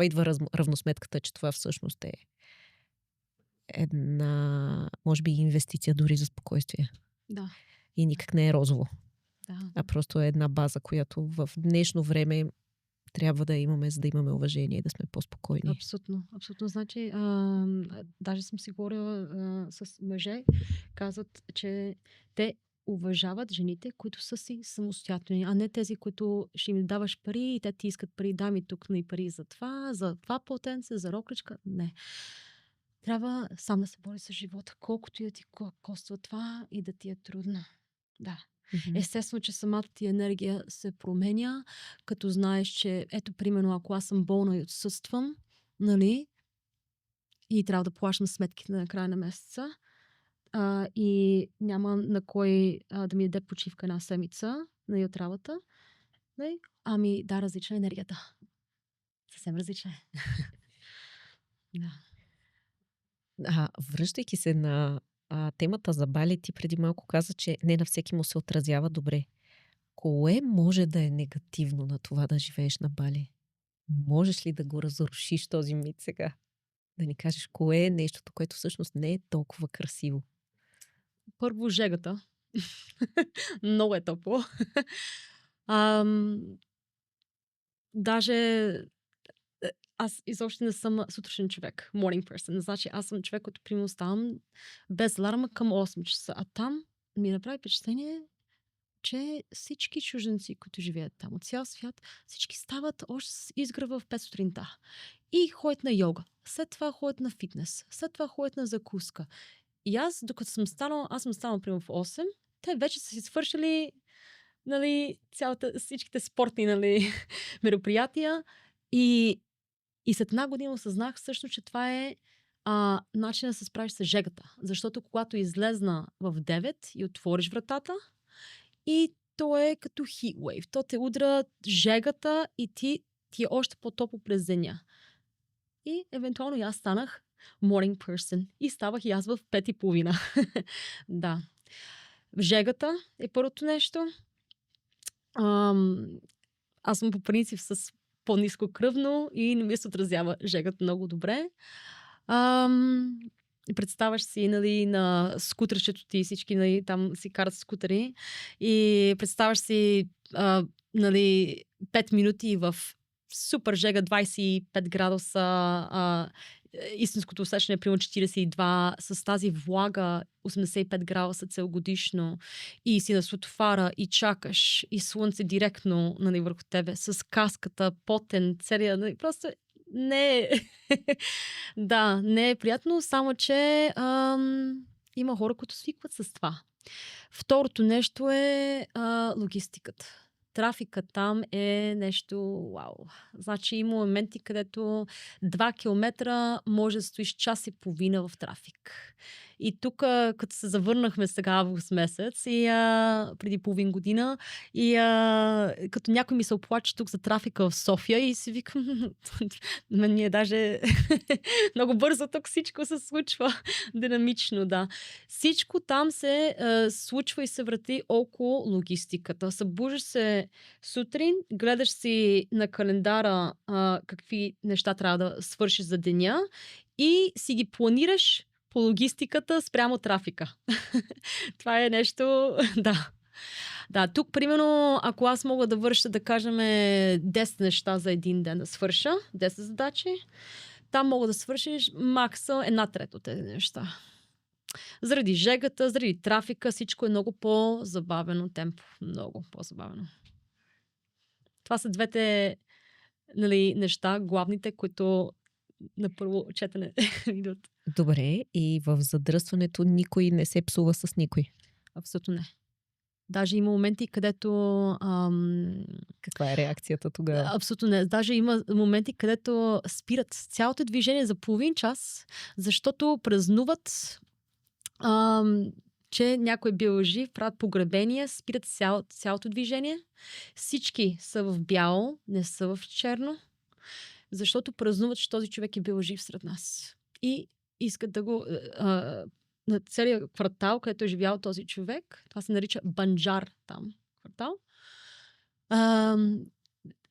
идва равносметката, че това всъщност е една, може би, инвестиция дори за спокойствие. Да. И никак не е розово. Да. А просто е една база, която в днешно време трябва да имаме, за да имаме уважение и да сме по-спокойни. Абсолютно. Абсолютно. Значи, даже съм си говорила с мъже, казват, че те уважават жените, които са си самостоятелни, а не тези, които ще им даваш пари и те ти искат пари, дай ми тук на пари за това полотенце, за рокличка. Не. Трябва сам да се бори с живота, колкото и да ти коства това и да ти е трудно. Да. Естествено, че самата ти енергия се променя, като знаеш, че ето, примерно, ако аз съм болна и отсъствам, нали, и трябва да плащам сметките на края на месеца, и няма на кой да ми даде почивка една седмица, нали, от работа, нали, ами да, различна е енергията. Съвсем различна е. Да. Връщайки се на темата за Бали, ти преди малко каза, че не на всеки му се отразява добре. Кое може да е негативно на това да живееш на Бали? Можеш ли да го разрушиш този мит сега? Да ни кажеш кое е нещото, което всъщност не е толкова красиво? Първо, жегата. Много е топло. Даже аз изобщо не съм сутрешен човек, morning person. Значи аз съм човек, който примерно ставам без аларма към 8 часа. А там ми направи впечатление, че всички чужденци, които живеят там от цял свят, всички стават още с изгрева в 5 сутринта. И ходят на йога. След това ходят на фитнес. След това ходят на закуска. И аз, докато съм станала, примерно в 8, те вече са си свършили, нали, всичките спортни, нали, мероприятия. И след една година осъзнах всъщност, че това е начин да се справиш с жегата. Защото когато излезна в 9 и отвориш вратата, и то е като heat wave. То те удра жегата и ти е още по-топло през деня. И евентуално и аз станах morning person. И ставах и аз в 5:30. Да. Жегата е първото нещо. Аз съм по принцип с по-ниско кръвно и не ми се отразява жегата много добре. Представяш си, нали, на скутерчето ти, всички, нали, там си карат скутери и представяш си, нали, 5 минути в супер жега, 25 градуса, истинското усещане е примерно 42, с тази влага 85 градуса целогодишно и си на светофара и чакаш и слънце директно, нали, върху тебе, с каската, потен, целия, нали, просто не е да, не е приятно, само че има хора, които свикват с това. Второто нещо е логистиката. Трафикът там е нещо вау. Значи има моменти, където 2 километра може да стоиш час и половина в трафик. И тук, като се завърнахме сега август месец и преди половин година, и като някой ми се оплаче тук за трафика в София и си викам, ние даже много бързо тук всичко се случва динамично, да. Всичко там се случва и се врати около логистиката. Събуждаш се сутрин, гледаш си на календара какви неща трябва да свършиш за деня и си ги планираш по логистиката спрямо трафика. Това е нещо, да. Да, тук, примерно, ако аз мога да върша, да кажем, 10 неща за един ден да свърша, 10 задачи, там мога да свършиш макса 1/3 от тези неща. Заради жегата, заради трафика, всичко е много по-забавено темпо. Много по-забавено. Това са двете, нали, неща, главните, които на първо четене идват. Добре, и в задръстването никой не се псува с никой? Абсолютно не. Даже има моменти, където... Каква е реакцията тогава? Абсолютно не. Даже има моменти, където спират цялото движение за половин час, защото празнуват, че някой бил жив, правят погребение, спират цялото движение. Всички са в бяло, не са в черно, защото празнуват, че този човек е бил жив сред нас. И искат да го на целия квартал, където е живял този човек. Това се нарича Банджар там квартал.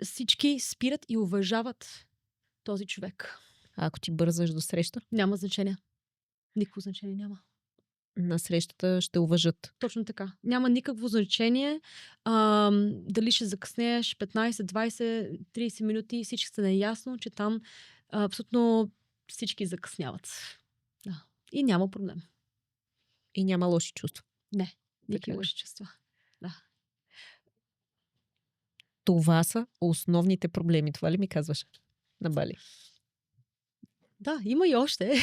Всички спират и уважават този човек. А ако ти бързаш до среща, Няма значение. Никакво значение няма. на срещата ще уважат. Точно така. Няма никакво значение дали ще закъснееш 15, 20, 30 минути. Всички са наясно, че там абсолютно всички закъсняват. Да. И няма проблем. И няма лоши чувства. Не. Никакви Така е. лоши чувства. Да. Това са основните проблеми. Това ли ми казваш на Бали? Да, има и още.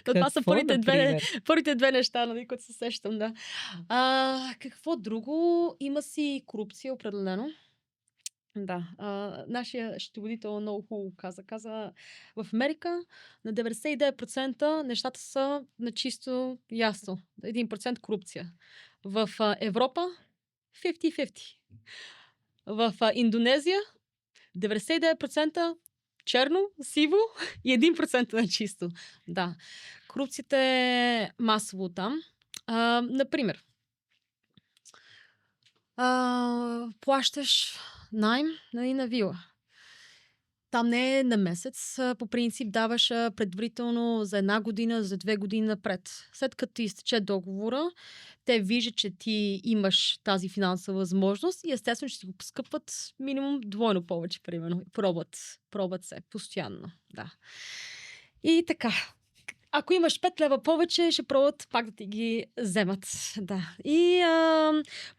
Но това са Какво, първите две неща, нали, които се сещам. Да. Какво друго? Има си корупция, определено. Да. Нашия счетоводител много хубаво каза, в Америка на 99% нещата са на чисто ясно. 1% корупция. В Европа 50-50. В Индонезия 99% черно, сиво и 1% на чисто. Да. Корупцията е масово там. Например, плащаш найм на вила. Там не е на месец. По принцип даваш предварително за 1 година, за 2 години напред. След като ти изтече договора, те виждат, че ти имаш тази финансова възможност и естествено ще си го поскъпват минимум двойно повече, примерно. Пробват се постоянно. Да. И така. Ако имаш 5 лева повече, ще пробват пак да ти ги вземат. Да. И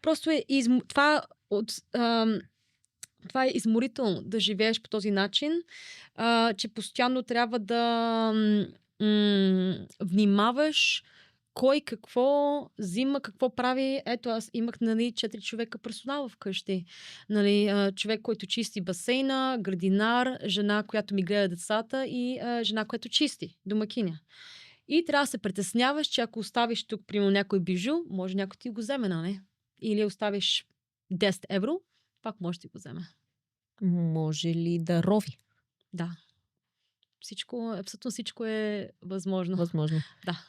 просто това е изморително да живееш по този начин, че постоянно трябва да внимаваш кой какво взима, какво прави. Ето, аз имах 4 човека персонал вкъщи. Човек, който чисти басейна, градинар, жена, която ми гледа децата и жена, която чисти, домакиня. И трябва да се притесняваш, че ако оставиш тук, примерно, някой бижу, може някой ти го вземе, нали? Или оставиш 10 евро, пак може да ти го вземе. Може ли да рови? Да. Абсолютно всичко е възможно. Възможно. Да.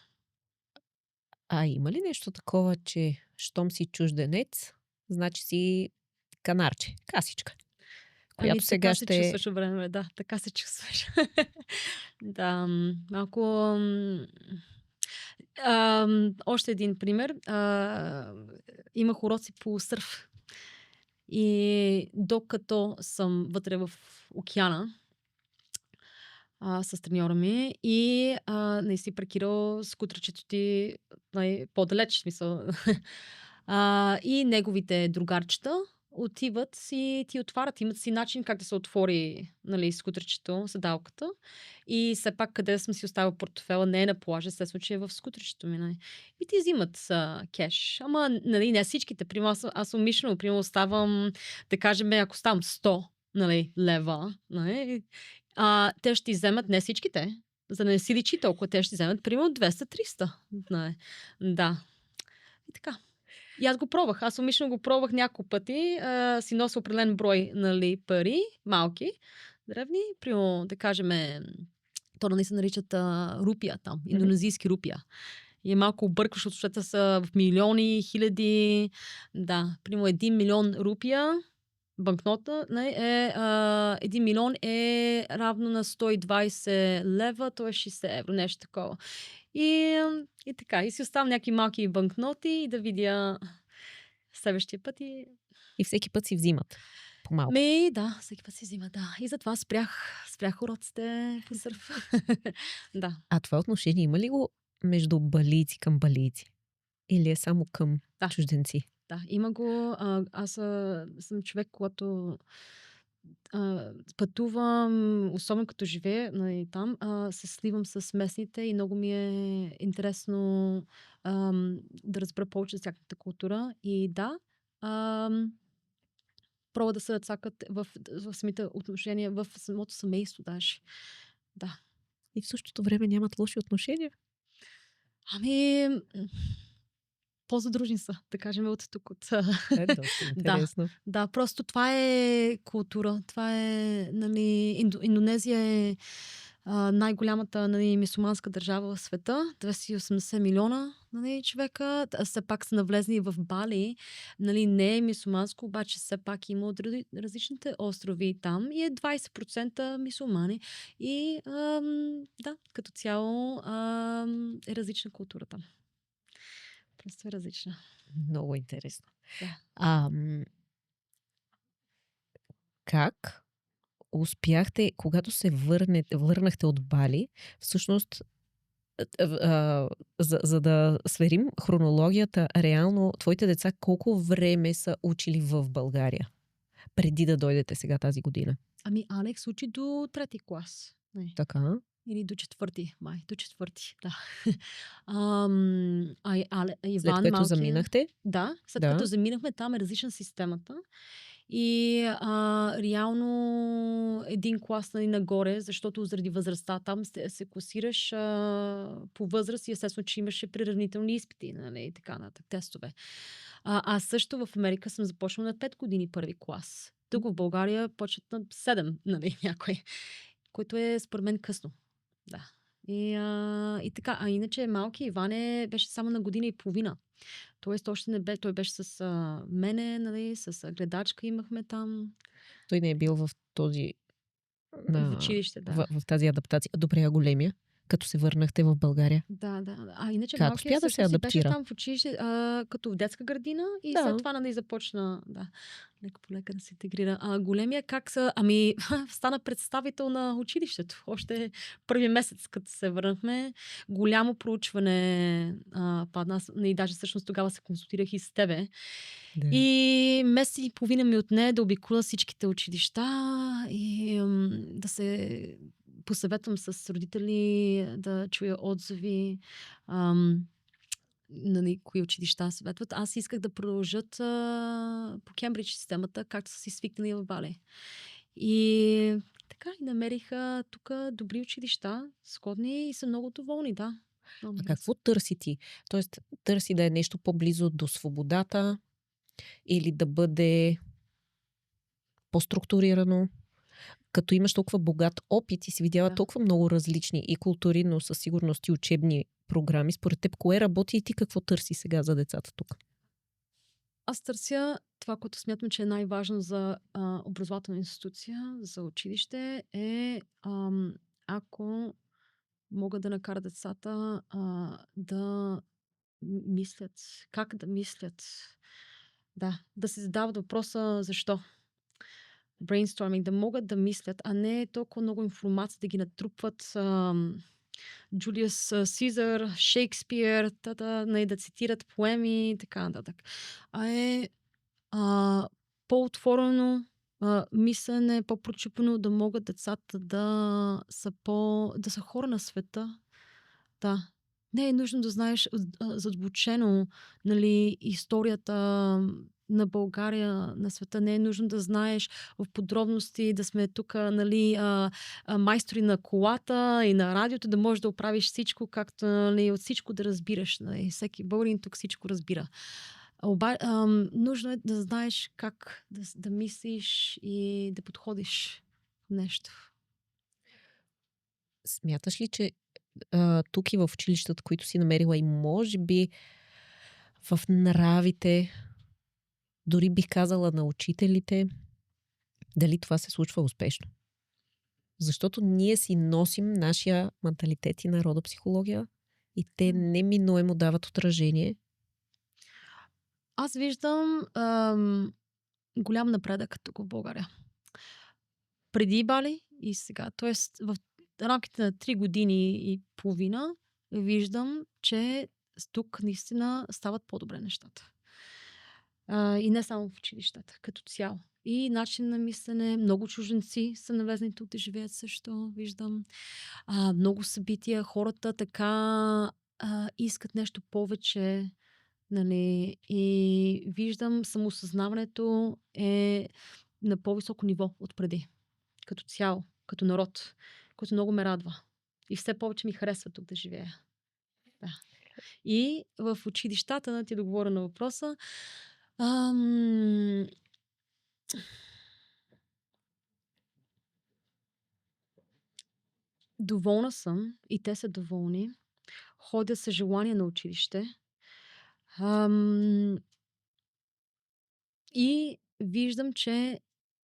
А има ли нещо такова, че щом си чужденец, значи си канарче, касичка? Която сега така се чувстваш време, да. Така се чувстваш. Да, малко... още един пример. Имах уроци по сърф. И докато съм вътре в океана с треньора ми и не си паркирал скутерчето ти по-далеч, смисъл. И неговите другарчета отиват и ти отварят. Имат си начин как да се отвори, скутерчето, седалката. И все пак къде съм си оставил портфела, не е на плажа, естествено, че е в скутерчето ми. Нали. И ти взимат кеш. Ама не всичките. Примерно, аз умишлено оставам, да кажем, ако ставам 100 лева, те ще вземат не всичките. За да не си личи толкова, те ще вземат примерно 200-300. Да. И така. И аз го пробвах. Аз умишлено го пробвах няколко пъти. Си нося определен брой пари, малки, древни. Примерно, да кажем, то се наричат рупия там, индонезийски рупия. И е малко объркващо, защото са в милиони, хиляди. Да, примерно 1 милион рупия, банкнота, 1 милион е равно на 120 лева, т.е. 60 евро, нещо такова. И така, и си оставам някакви малки банкноти и да видя следващия път. И всеки път си взимат по-малко. Да, всеки път си взимат, да. И затова спрях уроците по сърф. Да. А това отношение има ли го между балийци към балийци? Или е само към чужденци? Да, има го. Аз съм човек, когато пътувам, особено като живея там, се сливам с местните и много ми е интересно да разбера повече за тяхната култура. И да, пробва да се цакат в самите отношения, в самото семейство даже. Да. И в същото време нямат лоши отношения? По-задружни са, да кажем, от тук. Е, доста интересно. Да, просто това е култура. Това е, Индонезия е най-голямата, нали, мюсюлманска държава в света, 280 милиона, нали, човека. Все пак са навлезли в Бали. Нали, не е мюсюлманско, обаче все пак има от различните острови там и е 20% мюсюлмани. И да, като цяло е различна култура там. Просто е различна. Много интересно. Да. Как успяхте, когато се върнахте от Бали, всъщност, за да сверим хронологията, реално твоите деца колко време са учили в България, преди да дойдете сега тази година? Ами Алекс учи до трети клас. Не. Така. Или до четвърти, май. До четвърти, да. След Иван което малкия... заминахте? Да, след Да. като заминахме, там е различна системата. И реално един клас, нали, нагоре, защото заради възрастта там се класираш по възраст и естествено, че имаше приравнителни изпити, нали, и така нататък, тестове. Аз също в Америка съм започнала на 5 години първи клас. Тук в България почват на 7, нали, някой, което е според мен късно. Да. И така, а иначе малки Иване беше само на година и половина. Тоест, още не бе, той беше с мене, нали, с гледачка имахме там. Той не е бил в този... В училище, да. В тази адаптация. Добре, а големия, като се върнахте в България? Да. Иначе Как малкият успя да се всъщност си беше адаптира? там в училище, като в детска градина и Да. след това, нали, започна, да, лека по лека да се интегрира. Големия как са, ами, стана представител на училището. Още първи месец, като се върнахме, голямо проучване падна. И даже всъщност тогава се консултирах и с тебе. Да. И месец и половина ми отне да обиколя всичките училища и да се посъветвам с родители, да чуя отзиви, нали, кои училища съветват. Аз исках да продължат по Кембридж системата, както са си свикнали в Бали. И така, и намериха тук добри училища, сходни и са много доволни, да. А какво търси ти? Тоест, търси да е нещо по-близо до свободата или да бъде по-структурирано? Като имаш толкова богат опит и си видяла толкова много различни и култури, но със сигурност и учебни програми, според теб, кое работи и ти какво търси сега за децата тук? Аз търся това, което смятам, че е най-важно за образователна институция, за училище, е ако могат да накарат децата да мислят. Как да мислят? Да се задават въпроса защо. Брейнсторминг, да могат да мислят, а не толкова много информация да ги натрупват. Джулиус Сизър, Шекспир, да цитират поеми и така нататък. По-отворено мислене, по-прочупено, да могат децата да са хора на света. Да. Не е нужно да знаеш задълбочено, нали, историята на България, на света. Не е нужно да знаеш в подробности, да сме тук, нали, майстори на колата и на радиото, да можеш да оправиш всичко, както, нали, от всичко да разбираш. Нали. Всеки българин тук всичко разбира. Нужно е да знаеш как да мислиш и да подходиш нещо. Смяташ ли, че тук и в училищата, които си намерила и може би в нравите, дори бих казала на учителите, дали това се случва успешно? Защото ние си носим нашия менталитет и народопсихология и те неминуемо дават отражение. Аз виждам голям напредък тук в България. Преди Бали и сега. Тоест в рамките на 3 години и половина виждам, че тук наистина стават по-добре нещата. И не само в училищата, като цяло. И начин на мислене, много чужденци са навлезли тук да живеят също, виждам. Много събития, хората така искат нещо повече, нали, и виждам самосъзнаването е на по-високо ниво от преди. Като цяло, като народ, което много ме радва. И все повече ми харесва тук да живея. Да. И в училищата, да ти договоря на въпроса, Доволна съм и те са доволни. Ходя с желание на училище. Ам, и виждам, че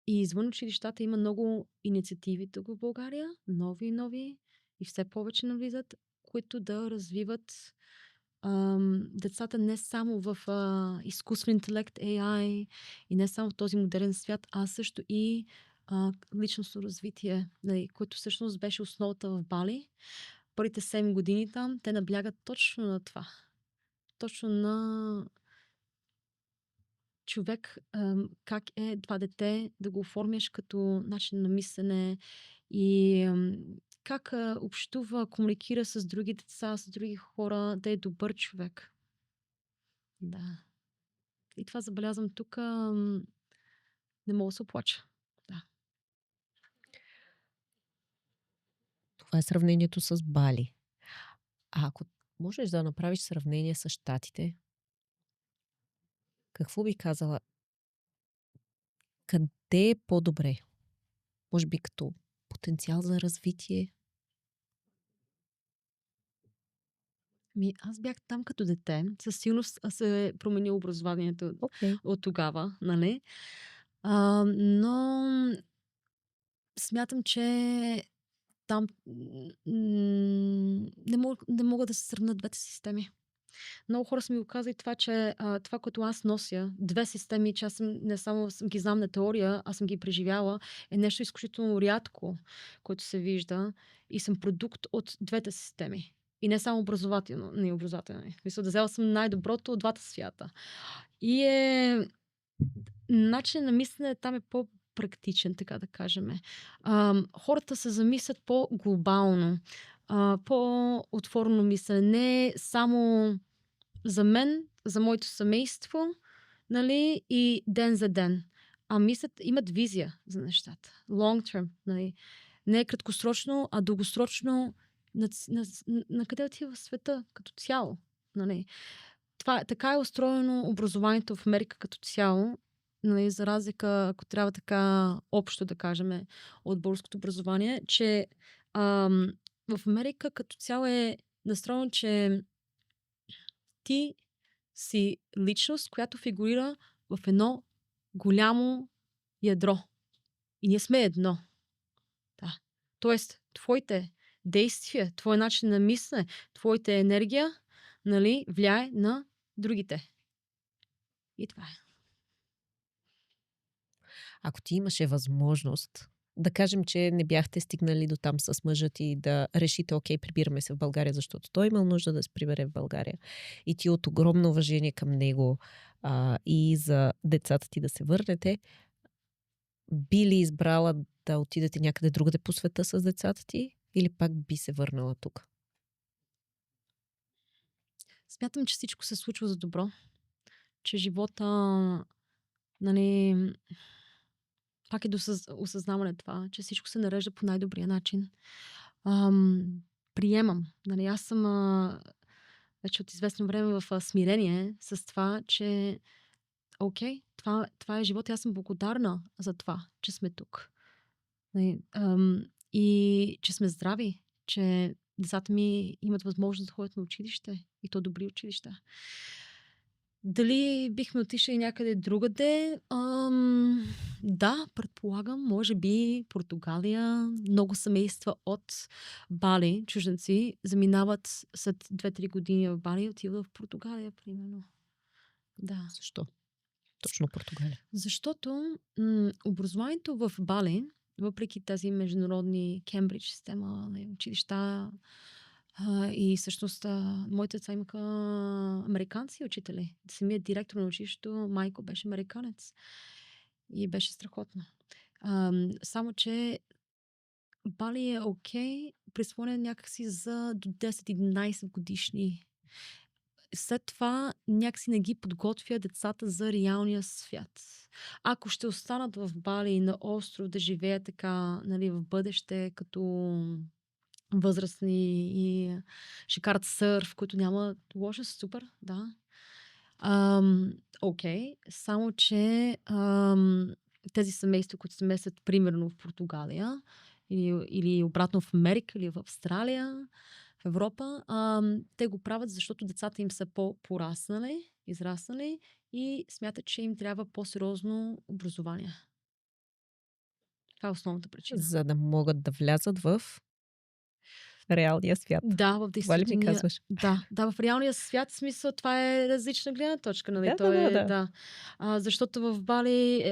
и извън училищата има много инициативи тук в България, нови и нови, и все повече навлизат, които да развиват децата не само в изкуствен интелект, AI и не само в този модерен свят, а също и личностно развитие, нали, което всъщност беше основата в Бали. Първите 7 години там те наблягат точно на това. Точно на човек, как е това дете да го оформяш като начин на мислене и как общува, комуникира с други деца, с други хора, да е добър човек. Да. И това забелязвам тук. Не мога да се оплача. Да. Това е сравнението с Бали. А ако можеш да направиш сравнение с Щатите, какво би казала? Къде е по-добре? Може би като потенциал за развитие? Аз бях там като дете. Със сигурност се е променило образованието Окей. от тогава, нали? Но смятам, че там не мога да се сравнят двете системи. Много хора са ми го казали това, че това, което аз нося, две системи, че аз не само съм ги знам на теория, аз съм ги преживяла, е нещо изключително рядко, което се вижда и съм продукт от двете системи. И не само образователно, не образователно. Мисля, да взела съм най-доброто от двата свята. И начин на мислене там е по-практичен, така да кажем. Хората се замислят по-глобално, по-отворено мислене. Не само за мен, за моето семейство, нали, и ден за ден. Мислят, имат визия за нещата. Long term, нали. Не е краткосрочно, а дългосрочно на къде отива света като цяло. Нали. Така е устроено образованието в Америка като цяло, нали, за разлика, ако трябва така общо да кажем, от българското образование, че в Америка като цяло е настроено, че ти си личност, която фигурира в едно голямо ядро. И ние сме едно. Да. Тоест, твоите действия, твой начин на мислене, твоята енергия, нали, влияе на другите. И това е. Ако ти имаше възможност, да кажем, че не бяхте стигнали до там с мъжа ти да решите, окей, прибираме се в България, защото той имал нужда да се прибере в България. И ти от огромно уважение към него и за децата ти да се върнете, би ли избрала да отидете някъде другаде по света с децата ти или пак би се върнала тук? Смятам, че всичко се случва за добро. Че живота, нали, пак е до осъзнаване това, че всичко се нарежда по най-добрия начин. Приемам. Нали, аз съм вече от известно време в смирение с това, че окей, това е живот и аз съм благодарна за това, че сме тук. Нали, и че сме здрави, че децата ми имат възможност да ходят на училище и то добри училища. Дали бихме отишли някъде другаде? Да, предполагам, може би Португалия. Много семейства от Бали, чужденци, заминават след 2-3 години в Бали и отиват в Португалия, примерно. Да. Защо? Точно Португалия. Защото образованието в Бали, въпреки тези международни Кембридж система, училища, и всъщност моите деца имаха американци учители. Самият директор на училището, майко, беше американец. И беше страхотно. Само, че Бали е окей, присвоен някакси за до 10-11 годишни. След това някакси не ги подготвя децата за реалния свят. Ако ще останат в Бали на остров да живеят така, нали, в бъдеще, като възрастни и ще карат сърф, които няма лошо, супер, да. Окей, само че тези семейства, които се местят примерно в Португалия или обратно в Америка, или в Австралия, в Европа. Те го правят, защото децата им са по-пораснали, израснали и смятат, че им трябва по-сериозно образование. Това е основната причина. За да могат да влязат в реалния свят. Да, в Това ли ми действителния... казваш? Да, в реалния свят, в смисъл, това е различна гледна точка, нали? Да. Защото в Бали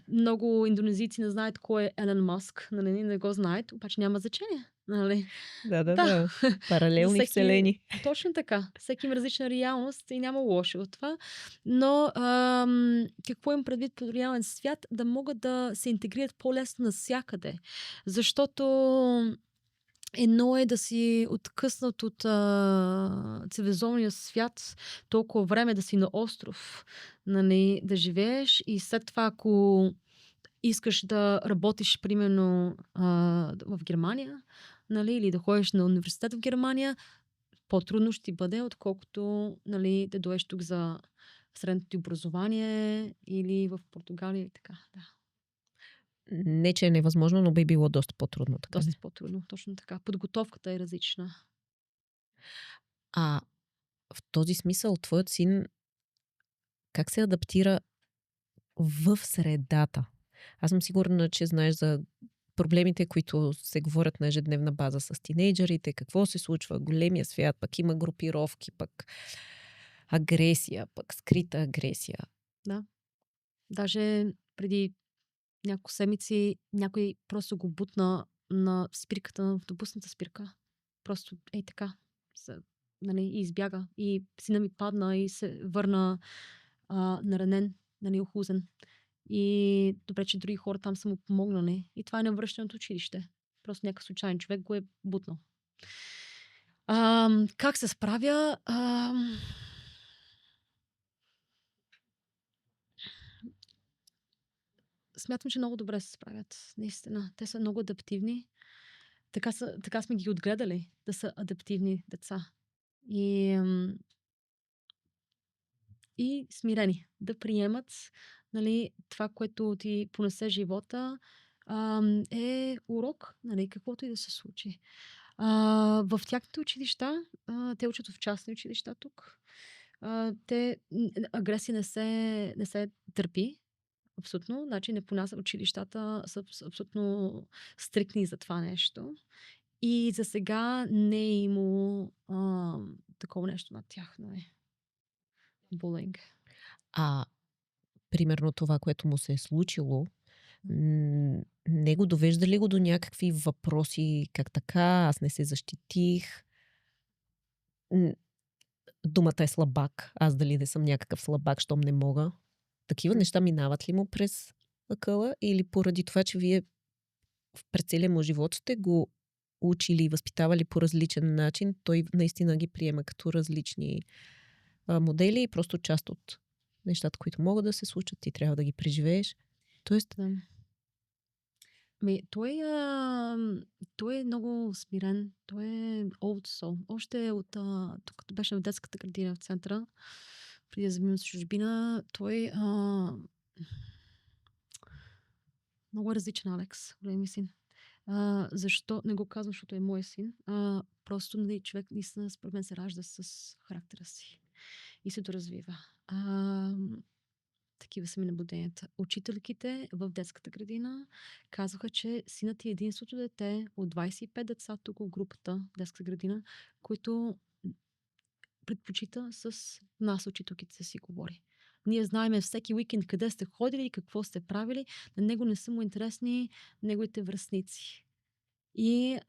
много индонезийци не знаят кой е Елен Маск, нали? Не го знаят, обаче няма значение, нали? Да, Да. за Паралелни всеки... вселени. Точно така. Всеки има различна реалност и няма лошо в това. Но какво им предвид по реален свят? Да могат да се интегрират по-лесно навсякъде. Защото едно е да си откъснат от цивилизования свят толкова време, да си на остров, нали, да живееш и след това, ако искаш да работиш, примерно, в Германия, нали, или да ходиш на университет в Германия, по-трудно ще ти бъде, отколкото, нали, да дойдеш тук за средното ти образование или в Португалия или така. Да. Не, че е невъзможно, но би било доста по-трудно. Така Доста ли? по-трудно, точно така. Подготовката е различна. А в този смисъл, твоят син как се адаптира в средата? Аз съм сигурна, че знаеш за проблемите, които се говорят на ежедневна база с тинейджерите, какво се случва, големия свят, пък има групировки, пък агресия, пък скрита агресия. Да. Даже преди няколко седмици някой просто го бутна на спирката, на автобусната спирка. Просто ей така. Нали, и избяга. И сина ми падна и се върна наранен, нали, охузен. И добре, че други хора там са му помогнали. И това е навръщане от училище. Просто някакъв случайен човек го е бутнал. Как се справя? Смятам, че много добре се справят. Наистина. Те са много адаптивни. Така сме ги отгледали, да са адаптивни деца. И смирени. Да приемат, нали, това, което ти понесе живота, е урок, нали, каквото и да се случи. В тяхните училища, те учат в частни училища тук. Агресия не се търпи. Абсолютно. Значи не понасят училищата, са абсолютно стрикни за това нещо. И за сега не е имало такова нещо над тях. Нали? Булинг. Примерно това, което му се е случило, не го довежда ли го до някакви въпроси, как така, аз не се защитих, думата е слабак, аз дали не съм някакъв слабак, щом не мога. Такива неща минават ли му през акъла или поради това, че вие през целия му живот сте го учили и възпитавали по различен начин, той наистина ги приема като различни модели и просто част от нещата, които могат да се случат, ти трябва да ги преживееш. Тоест... Да. Той е много смирен. Той е old soul. Още от тук беше в детската градина в центъра, преди да заминем с чужбина, той много е различен, Алекс, големи син. Защо? Не го казвам, защото е мой син. Просто нали, човек наистина според мен се ражда с характера си и се доразвива. Такива са ми наблюденията. Учителките в детската градина казваха, че синът е единството дете от 25 деца тук в групата в детската градина, които предпочита с нас, учителките, да си говори. Ние знаем всеки уикенд къде сте ходили и какво сте правили. На него не са му интересни неговите връстници. И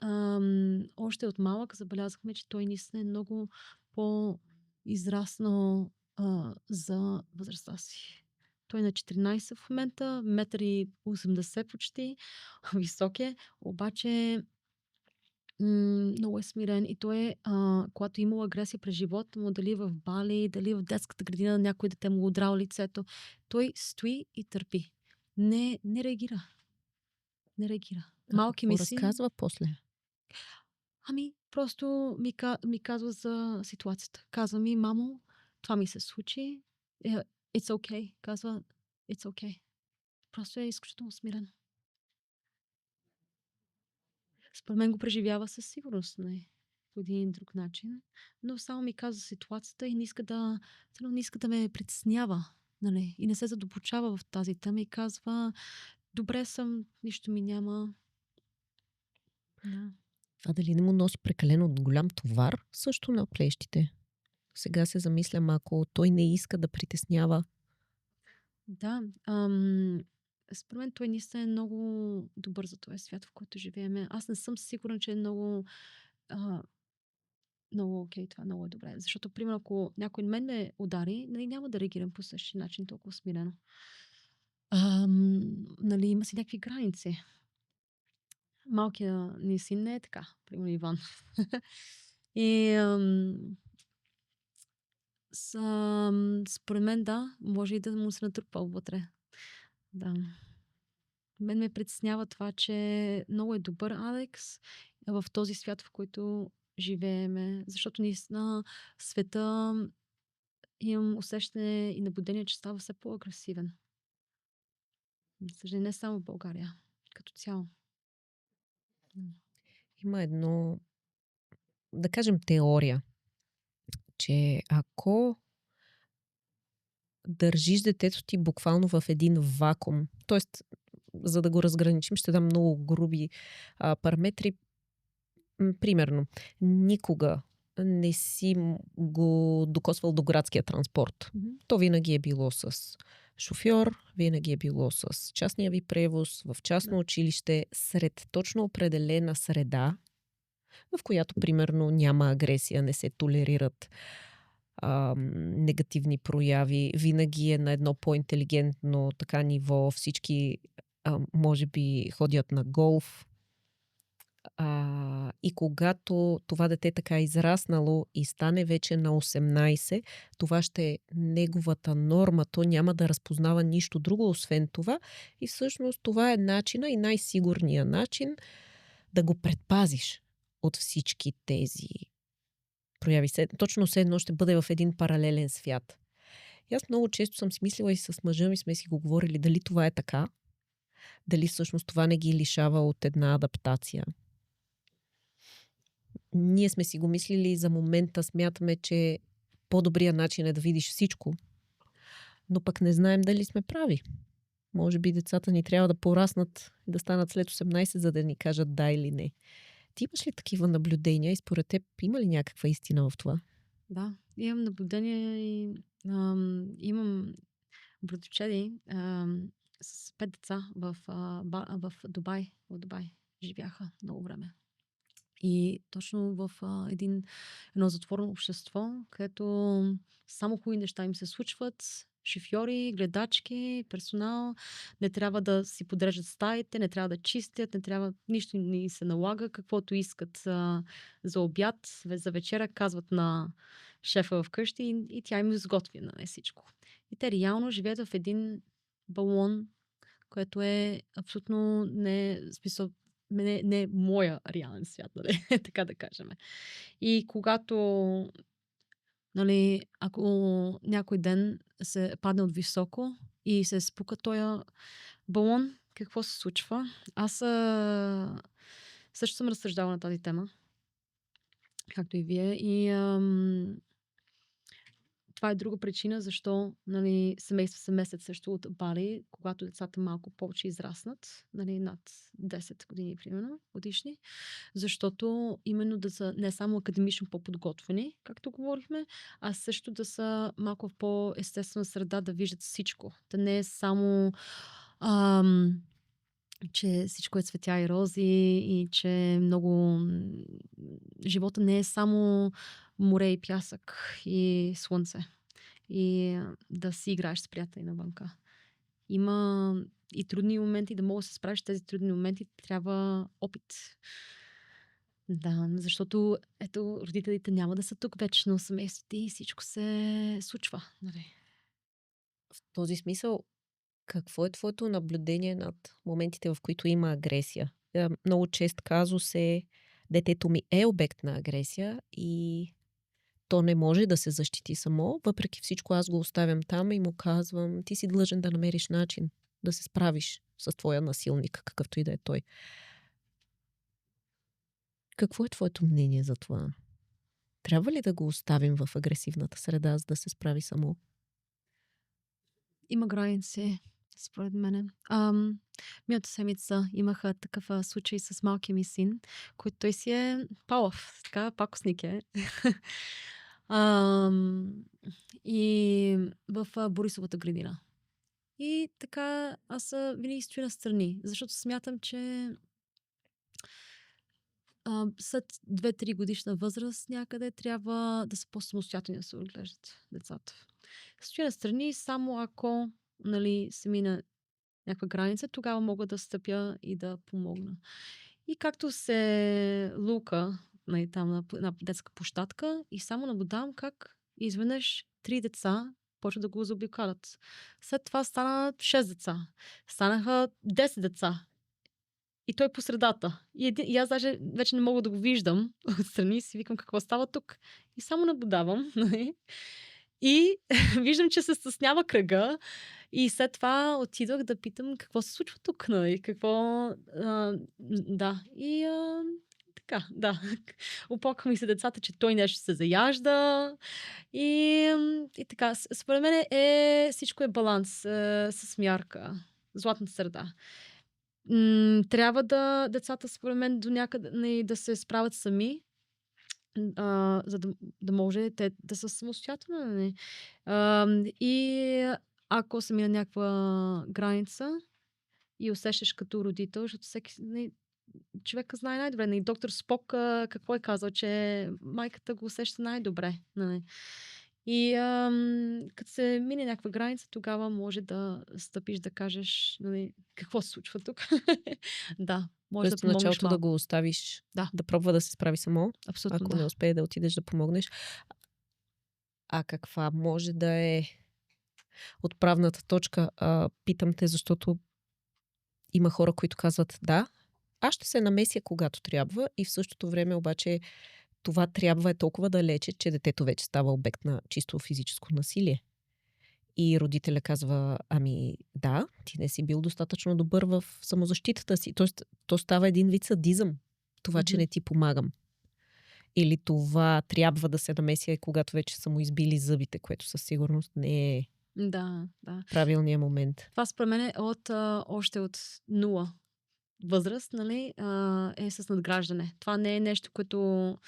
още от малък забелязахме, че той наистина е много по-израснал за възрастта си. Той е на 14 в момента, 1,80 м почти, висок е, обаче много е смирен и той е, когато имал агресия през живота му, дали в Бали, дали в детската градина, някой дете му удрал лицето, той стои и търпи. Не реагира. Не реагира. Малки ми си... разказва после? Просто ми казва за ситуацията. Казва ми, мамо, това ми се случи. It's okay. Казва, it's okay. Просто е изключително смирен. Според мен го преживява със сигурност, не, по един или друг начин, но само ми казва ситуацията и не иска да ме притеснява, нали, и не се задълбочава в тази тема и казва: добре съм, нищо ми няма. Да. Това дали не му носи прекалено голям товар също на плещите? Сега се замислям, ако той не иска да притеснява. Да, според мен той наистина е много добър за този свят, в който живеем. Аз не съм сигурна, че е много, а, много окей, това много е добре. Защото, примерно, ако някой мен ме удари, нали, няма да реагирам по същия начин толкова смирено. Нали, има си някакви граници. Малкият ни син не е така, примерно Иван. И според мен, да, може и да му се натрупа вътре. Да. Мен ме притеснява това, че много е добър Алекс в този свят, в който живееме. Защото наистина света, имам усещане и наблюдение, че става все по-агресивен. За съжаление, не само в България, като цяло. Има едно, да кажем, теория, че ако държиш детето ти буквално в един вакуум, т.е. за да го разграничим, ще дам много груби параметри. Примерно, никога не си го докосвал до градския транспорт. То винаги е било с шофьор, винаги е било с частния ви превоз, в частно училище, сред точно определена среда, в която, примерно, няма агресия, не се толерират негативни прояви, винаги е на едно по-интелигентно така ниво, всички може би ходят на голф. И когато това дете така е израснало и стане вече на 18, това ще е неговата норма. То няма да разпознава нищо друго, освен това. И всъщност това е начина и най-сигурният начин да го предпазиш от всички тези прояви. Точно все едно ще бъде в един паралелен свят. И аз много често съм си мислила и с мъжа ми сме си го говорили дали това е така, дали всъщност това не ги лишава от една адаптация. Ние сме си го мислили и за момента смятаме, че по-добрият начин е да видиш всичко, но пък не знаем дали сме прави. Може би децата ни трябва да пораснат и да станат след 18, за да ни кажат да или не. Ти имаш ли такива наблюдения и според теб има ли някаква истина в това? Да, имам наблюдение и имам братовчеди с 5 деца в Дубай. В Дубай живяха много време. И точно в едно затворено общество, където само хубави неща им се случват. Шофьори, гледачки, персонал. Не трябва да си подреждат стаите, не трябва да чистят, не трябва, нищо не се налага. Каквото искат за обяд, за вечера, казват на шефа вкъщи и тя им изготви на всичко. И те реално живеят в един балон, което е абсолютно не, смисъл, не е моя реален свят, нали? Така да кажем. И когато, нали, ако някой ден се падне от високо и се спука този балон, какво се случва? Аз също съм разсъждала на тази тема, както и вие. И това е друга причина, защо, нали, семейства се местят също от Бали, когато децата малко повече израснат, нали, над 10 години, примерно, годишни. Защото именно да са не само академично по-подготвени, както говорихме, а също да са малко в по-естествена среда, да виждат всичко. Да не е само че всичко е цветя и рози и че много живота не е само море и пясък и слънце. И да си играеш с приятели навънка. Има и трудни моменти, да мога да се справиш с тези трудни моменти, трябва опит. Да, защото ето, родителите няма да са тук вечно, семейството и всичко се случва. Нали? В този смисъл, какво е твоето наблюдение над моментите, в които има агресия? Много чест казус е, детето ми е обект на агресия и то не може да се защити само. Въпреки всичко аз го оставям там и му казвам, ти си длъжен да намериш начин да се справиш с твоя насилник, какъвто и да е той. Какво е твоето мнение за това? Трябва ли да го оставим в агресивната среда, за да се справи само? Има граници, според мене. Миналата седмица имаха такъв случай с малкия ми син, който той си е палав, така пакосник е. Ам, и в Борисовата градина. И така аз винаги стоя настрани, защото смятам, че след 2-3 годишна възраст някъде трябва да са по-самостоятелни да се отглеждат децата. Стоя настрани само ако, нали, се мина някаква граница, тогава мога да стъпя и да помогна. И както се лука, нали, там на детска площадка, и само наблюдавам как изведнъж 3 деца почват да го заобикалят. След това станат 6 деца. Станаха 10 деца. И той по средата. И аз даже вече не мога да го виждам отстрани и си викам какво става тук. И само наблюдавам. Нали? И виждам, че се стеснява кръга. И след това отидох да питам какво се случва тук. Нали? Да. И така, да. Опоквам и се децата, че той нещо се заяжда. И така. Според мен всичко е баланс с мярка. Златната среда. Трябва децата, според мен, до някъде да се справят сами, за да може те да са самостоятелни. Нали. И ако се мина някаква граница и усещаш като родител, защото всеки човека знае най-добре. Нали. Доктор Спок какво е казал, че майката го усеща най-добре. Нали. И като се мине някаква граница, тогава може да стъпиш, да кажеш, нали, какво се случва тук. Да, може да Тоест в помогнеш началото да малко. го оставиш Да. да пробва да се справи само, Абсолютно ако не да. успее да отидеш да помогнеш. А каква може да е отправната точка? Питам те, защото има хора, които казват да, аз ще се намеся когато трябва и в същото време обаче това трябва е толкова далече, че детето вече става обект на чисто физическо насилие. И родителя казва, ами да, ти не си бил достатъчно добър в самозащитата си. Тоест, то става един вид садизъм. Това, че не ти помагам. Или това трябва да се намеся, когато вече са му избили зъбите, което със сигурност не е Да. правилният момент. Това според мен е още от 0 възраст, нали, е с надграждане. Това не е нещо, което...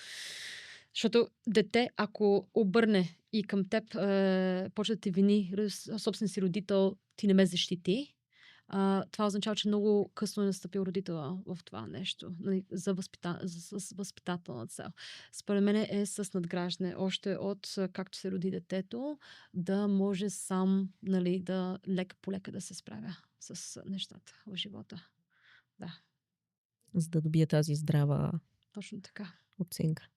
Защото дете, ако обърне и към теб почва да те вини, собствен си родител, ти не ме защити, това означава, че много късно е настъпил родителя в това нещо, нали, за възпитателна цел. Според мен е с надграждане, още от както се роди детето, да може сам, нали, да лека по лека да се справя с нещата в живота. Да. За да добие тази здрава Точно така. оценка.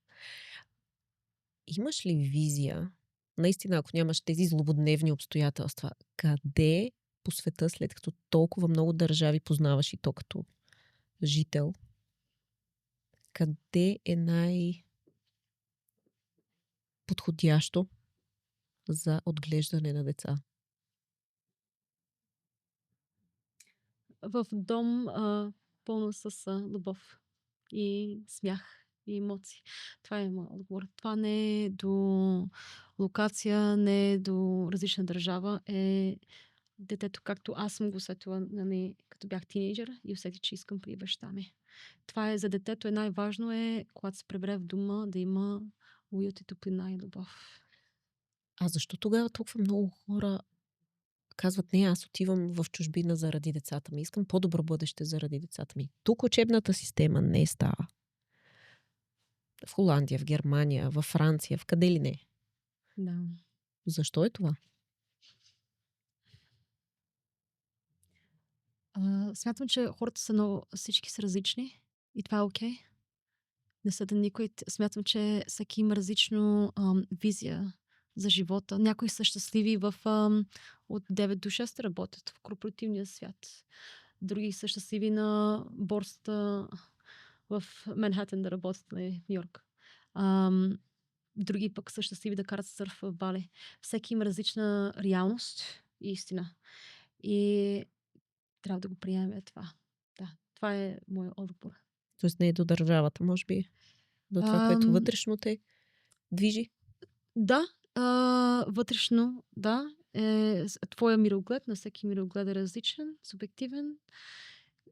Имаш ли визия, наистина, ако нямаш тези злободневни обстоятелства, къде по света, след като толкова много държави познаваш и то като жител, къде е най-подходящо за отглеждане на деца? В дом пълно с любов и смях и емоции. Това е моят отговор. Това не е до локация, не е до различна държава. Е детето, както аз съм го усетила, нали, като бях тинейджър и усетих, че искам при баща ми. Това е за детето най-важно когато се прибере в дома, да има уют и топлина и любов. А защо тогава толкова много хора казват, не, аз отивам в чужбина заради децата ми. Искам по-добро бъдеще заради децата ми. Тук учебната система не става. В Холандия, в Германия, в Франция, в къде ли не. Да. Защо е това? Смятам, че хората всички са различни и това е окей. Не съда никой. Смятам, че всеки има различна визия за живота. Някои са щастливи от 9 до 6 работят в корпоративния свят. Други са щастливи на борсата в Манхатън да работят в Нью-Йорк. Други пък са щастливи да карат сърф в Бали. Всеки има различна реалност и истина. И трябва да го приемем това. Да, това е моят отговор. Тоест не е до държавата, може би. До това, което Ам, вътрешно те движи? Да, вътрешно, да. Твоя мироглед, на всеки мироглед е различен, субективен.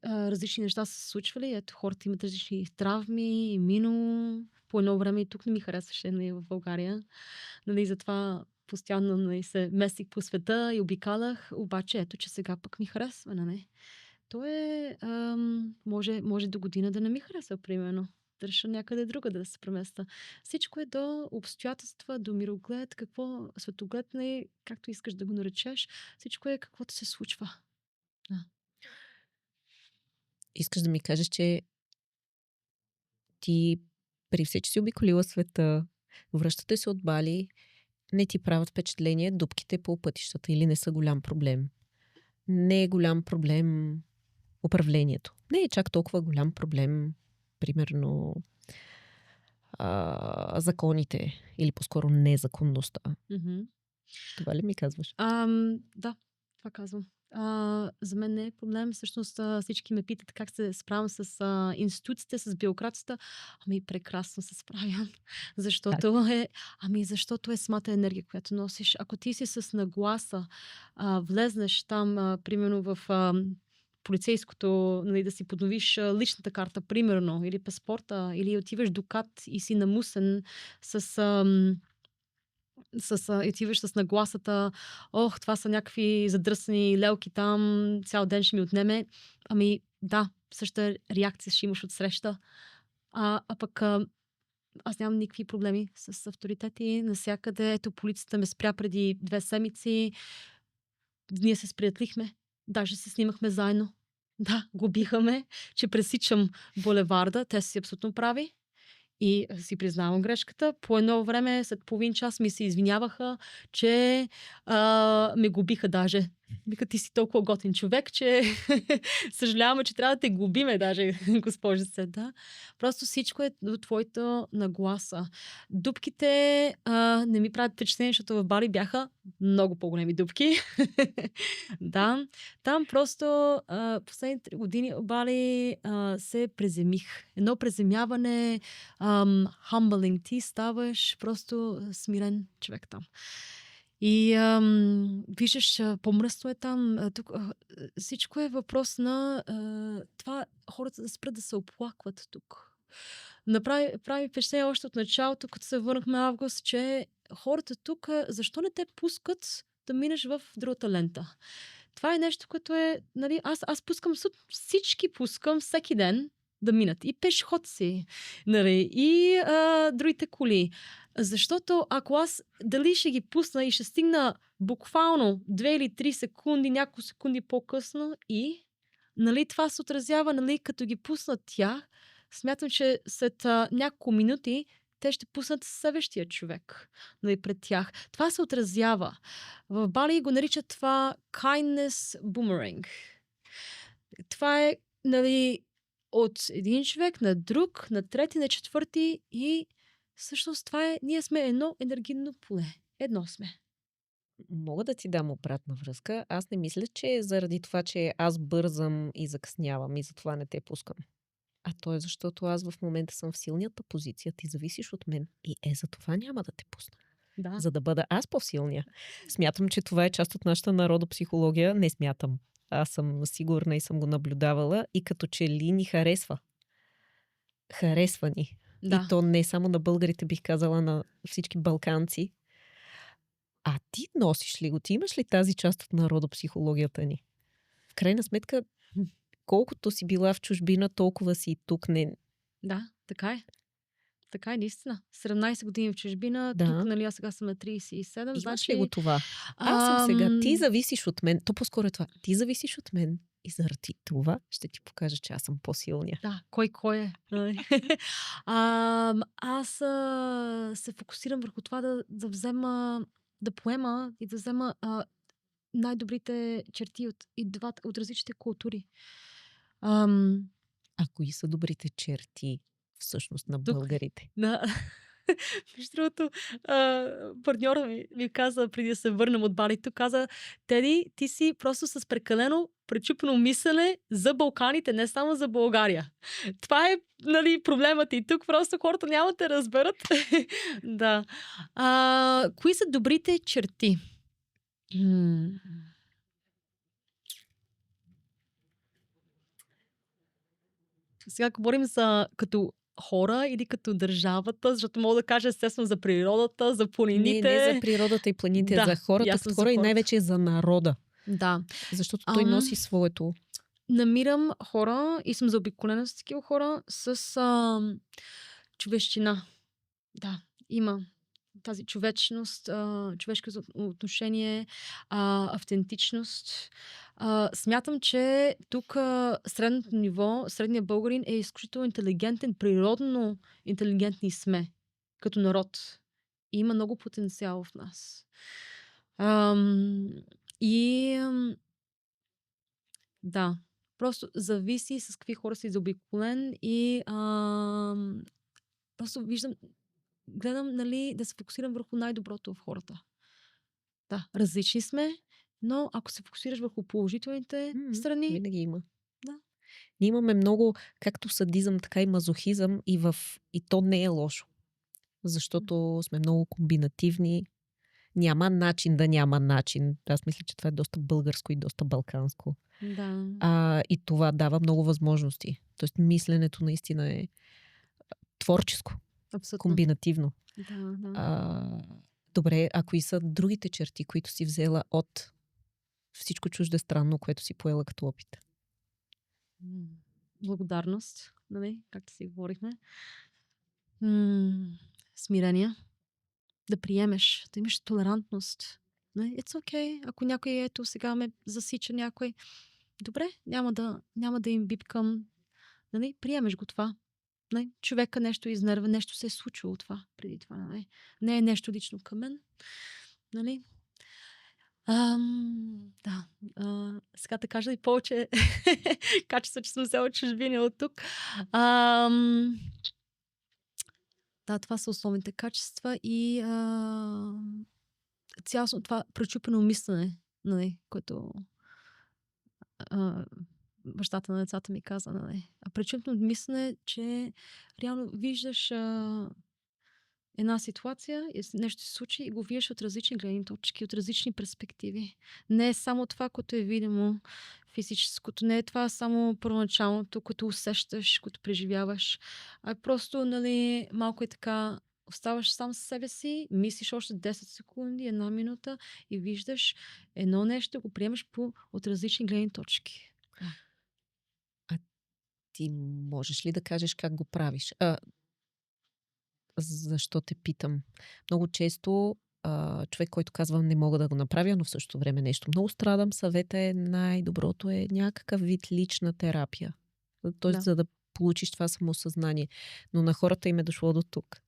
Различни неща са се случвали. Ето, хората имат различни травми, минало. По едно време и тук не ми харесваше, нали, в България. Нали, затова постоянно, нали, се местих по света и обикалах. Обаче, ето, че сега пък ми харесва, нали. То е... може до година да не ми харесва, примерно. Да реша някъде друга да се преместа. Всичко е до обстоятелства, до мироглед, какво светоглед, нали, както искаш да го наречеш. Всичко е каквото се случва. Да. Искаш да ми кажеш, че ти при все, че си обиколила света, връщате се от Бали, не ти правят впечатление дупките по пътищата или не са голям проблем. Не е голям проблем управлението. Не е чак толкова голям проблем, примерно, законите или по-скоро незаконността. Мгм. Това ли ми казваш? Да, това казвам. За мен не е проблем. Всъщност всички ме питат как се справям с институциите, с бюрокрацията. Ами прекрасно се справям. Защото е самата енергия, която носиш. Ако ти си с нагласа, влезнеш там, примерно в полицейското, нали, да си подновиш личната карта, примерно, или паспорта, или отиваш до КАТ и си намусен и отиваш с нагласата, това са някакви задръсани лелки там, цял ден ще ми отнеме. Ами да, същата реакция ще имаш от среща. Пък аз нямам никакви проблеми с авторитети. Насякъде, ето, полицията ме спря преди 2 седмици. Ние се сприятелихме. Даже се снимахме заедно. Да, губиха ме, че пресичам булеварда. Те си абсолютно прави. И си признавам грешката. По едно време, след половин час ми се извиняваха, че ме губиха даже. Вика, ти си толкова готин човек, че съжаляваме, че трябва да те губиме даже, госпожице. Да. Просто всичко е до твоята нагласа. Дупките не ми правят впечатление, защото в Бали бяха много по-големи дупки. Да. Там просто последните 3 години в Бали се преземих. Едно преземяване, humbling. Ти ставаш просто смирен човек там. И виждаш, по-мръсно е там. Тук, всичко е въпрос на това хората да спрат да се оплакват тук. Прави впечатление още от началото, като се върнахме август, че хората тук, защо не те пускат да минеш в другата лента? Това е нещо, което е, нали, аз пускам, всички пускам всеки ден да минат. И пешеходци, нали, и другите коли. Защото ако аз дали ще ги пусна и ще стигна буквално 2 или 3 секунди, няколко секунди по-късно и, нали, това се отразява, нали, като ги пуснат тях, смятам, че след няколко минути те ще пуснат следващия човек, нали, пред тях. Това се отразява. В Бали го наричат това kindness boomerang. Това е, нали, от един човек на друг, на трети, на четвърти и всъщност това е, ние сме едно енергийно поле. Едно сме. Мога да ти дам обратна връзка. Аз не мисля, че е заради това, че аз бързам и закъснявам и затова не те пускам. А то е защото аз в момента съм в силнията позиция, ти зависиш от мен и за това няма да те пусна. Да. За да бъда аз по-силния. Смятам, че това е част от нашата народопсихология. Не смятам. Аз съм сигурна и съм го наблюдавала и като че ли ни харесва. Харесва ни. Да. И то не само на българите, бих казала, на всички балканци. А ти носиш ли го? Ти имаш ли тази част от народопсихологията ни? В крайна сметка, колкото си била в чужбина, толкова си и тук. Да, така е. Така е, наистина. 17 години в чужбина, Да. тук, нали, аз сега съм на 37. Имаш Значи... ли го това? Аз съм сега. Ти зависиш от мен. То по-скоро е това. Ти зависиш от мен. И заради това ще ти покажа, че аз съм по-силния. Да, кой е. Аз се фокусирам върху това да взема, да поема и да взема най-добрите черти от различните култури. А кои са добрите черти всъщност на Тук. българите? Между другото, партньора ми каза, преди да се върнем от Балито, каза: Теди, ти си просто с прекалено пречупено мислене за Балканите, не само за България. Това е, нали, проблемът и тук просто хората няма да разберат. Да. Кои са добрите черти? М. Сега говорим за като хора или като държавата, защото мога да кажа естествено за природата, за Не за планините. природата и планините, Да, за хората и аз като съм за хора и хората. най-вече за народа. Да. Защото той Ам, носи своето. Намирам хора и съм заобиколена с такива хора с човещина. Да, има тази човечност, човешко отношение, автентичност. Смятам, че тук средното ниво, средният българин е изключително интелигентен, природно интелигентни сме като народ. И има много потенциал в нас. Ам, и да, просто зависи с какви хора си заобиколен и просто гледам, нали, да се фокусирам върху най-доброто в хората. Да, различни сме, но ако се фокусираш върху положителните страни, Винаги има. да. Ние имаме много, както садизъм, така и мазохизъм и то не е лошо. Защото сме много комбинативни. Няма начин да няма начин. Аз мисля, че това е доста българско и доста балканско. Да. И това дава много възможности. Тоест мисленето наистина е творческо, Абсолютно. комбинативно. Да. Добре, а кои са другите черти, които си взела от всичко чуждестранно, което си поела като опит? Благодарност, нали, както си говорихме. Смирение. Да приемеш, да имаш толерантност. It's okay. Ако някой ето сега ме засича някой, добре, няма да им бипкам. Нали? Приемеш го това. Нали? Човека нещо изнервя, нещо се е случило това преди това. Нали? Не е нещо лично към мен. Нали? Да. Сега да кажа и повече качество, че съм взела чужбина от тук. Да, това са основните качества и цялостно това пречупено мислене, нали, което бащата на децата ми каза. Нали. Пречупено мислене, че реално виждаш една ситуация, нещо се случи и го виждаш от различни гледни точки, от различни перспективи. Не е само това, което е видимо физическото, не е това само първоначалното, което усещаш, което преживяваш, а просто, нали, малко е така, оставаш сам със себе си, мислиш още 10 секунди, една минута и виждаш едно нещо, го приемаш от различни гледни точки. А ти можеш ли да кажеш как го правиш? Защо те питам? Много често човек, който казва не мога да го направя, но в същото време нещо много страдам, съвета е най-доброто е някакъв вид лична терапия. Тоест, за да получиш това самосъзнание. Но на хората им е дошло до тук.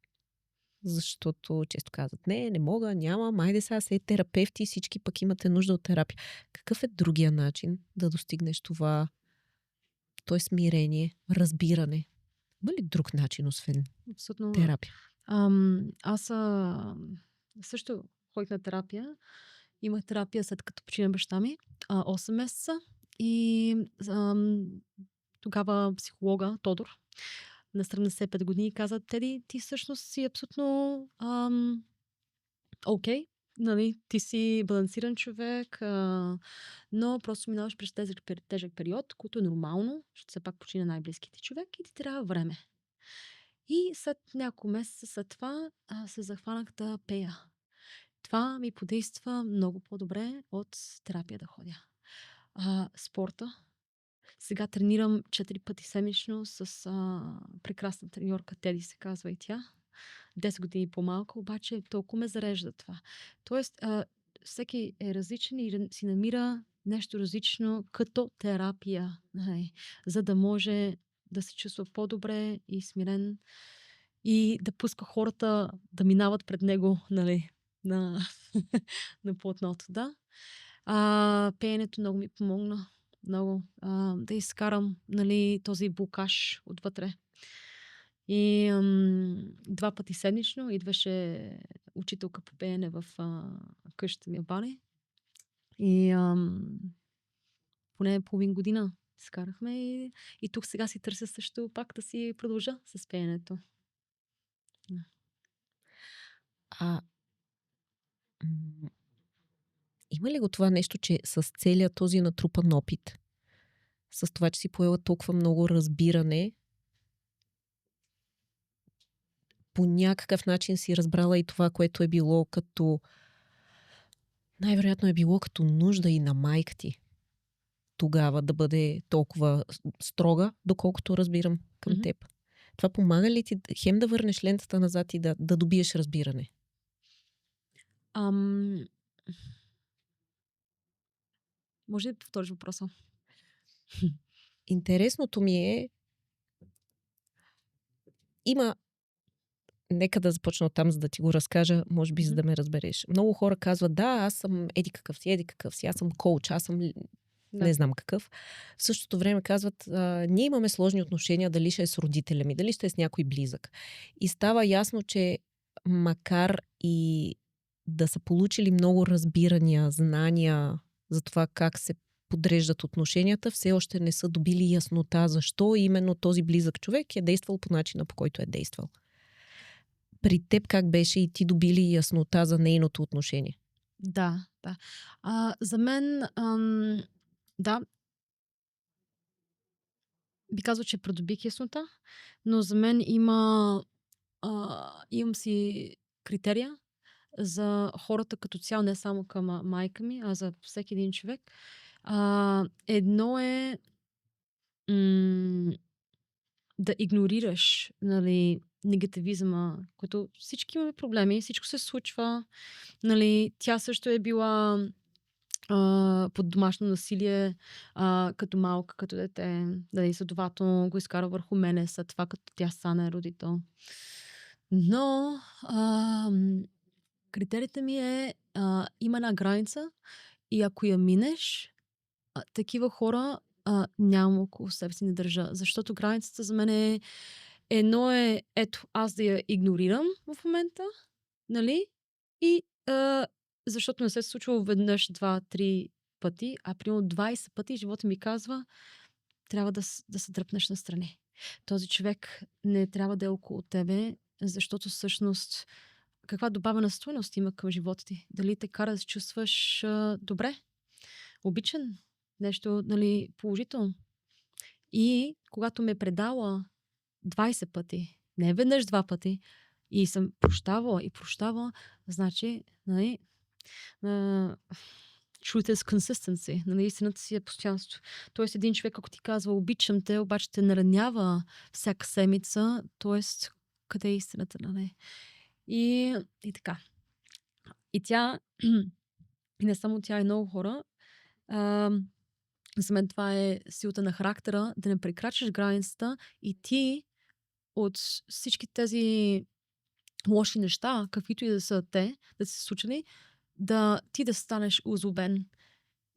Защото често казват, не мога, нямам, айде сега се терапевти, всички пък имате нужда от терапия. Какъв е другия начин да достигнеш това? То е смирение, разбиране. Има ли друг начин, освен терапия? Аз също ходих на терапия. Имах терапия след като почина баща ми. 8 месеца. И тогава психолога Тодор на 75 години каза, Теди, ти всъщност си абсолютно окей. Нали, ти си балансиран човек, но просто минаваш през тежък период, който е нормално, защото все пак почина най-близките човек и ти трябва време. И след няколко месеца след това се захванах да пея. Това ми подейства много по-добре от терапия да ходя. Спорта. Сега тренирам 4 пъти седмично с прекрасна треньорка Теди, се казва и тя. 10 години по-малко, обаче толкова ме зарежда това. Тоест, всеки е различен и си намира нещо различно като терапия, за да може да се чувства по-добре и смирен и да пуска хората да минават пред него, нали, на платното, да. Пеенето много ми помогна. Много. Да изкарам, нали, този блокаж отвътре. И 2 пъти седмично идваше учителка по пеене в къщата ми в Бали. И поне половин година скарахме и тук сега си търся също пак да си продължа с пеенето. А има ли го това нещо, че с целият този натрупан опит, с това, че си поела толкова много разбиране, по някакъв начин си разбрала и това, което е било като... Най-вероятно е било като нужда и на майка ти тогава да бъде толкова строга, доколкото разбирам към теб. Това помага ли ти хем да върнеш лентата назад и да добиеш разбиране? Може ли да повториш въпроса? Интересното ми е, нека да започна оттам, за да ти го разкажа, може би за да ме разбереш. Много хора казват, да, аз съм еди какъв си, аз съм коуч, аз съм не знам какъв. В същото време казват, ние имаме сложни отношения, дали ще е с родителя ми, дали ще е с някой близък. И става ясно, че макар и да са получили много разбирания, знания за това как се подреждат отношенията, все още не са добили яснота защо именно този близък човек е действал по начина, по който е действал. При теб как беше и ти добили яснота за нейното отношение? Да. За мен, да, би казал, че придобих яснота, но за мен имам си критерия за хората като цяло, не само към майка ми, а за всеки един човек. Едно е да игнорираш, нали, негативизма, който всички имаме проблеми, всичко се случва. Нали, тя също е била под домашно насилие като малка, като дете. Дали, следователно го изкара върху мене, след това като тя стане родител. Но критерията ми е има една граница и ако я минеш, такива хора няма около себе си не държа. Защото границата за мен е едно е, ето, аз да я игнорирам в момента, нали? И защото не се е случвало веднъж, 2-3 пъти, а примерно 20 пъти живота ми казва, трябва да се дръпнеш настрани. Този човек не трябва да е около тебе, защото всъщност каква добавена стойност има към живота ти? Дали те кара да се чувстваш добре, обичан, нещо, нали, положително. И когато ме предала 20 пъти, не веднъж 2 пъти, и съм прощавала, значи, нали, truth is consistency. Нали, истината си е постоянство. Тоест, един човек, ако ти казва обичам те, обаче те наранява всяка седмица, тоест, къде е истината, нали? И така. И тя, и не само тя, и много хора, за мен това е силата на характера, да не прекрачиш границата и ти от всички тези лоши неща, каквито и да са те, да се случили, ти да станеш озлобен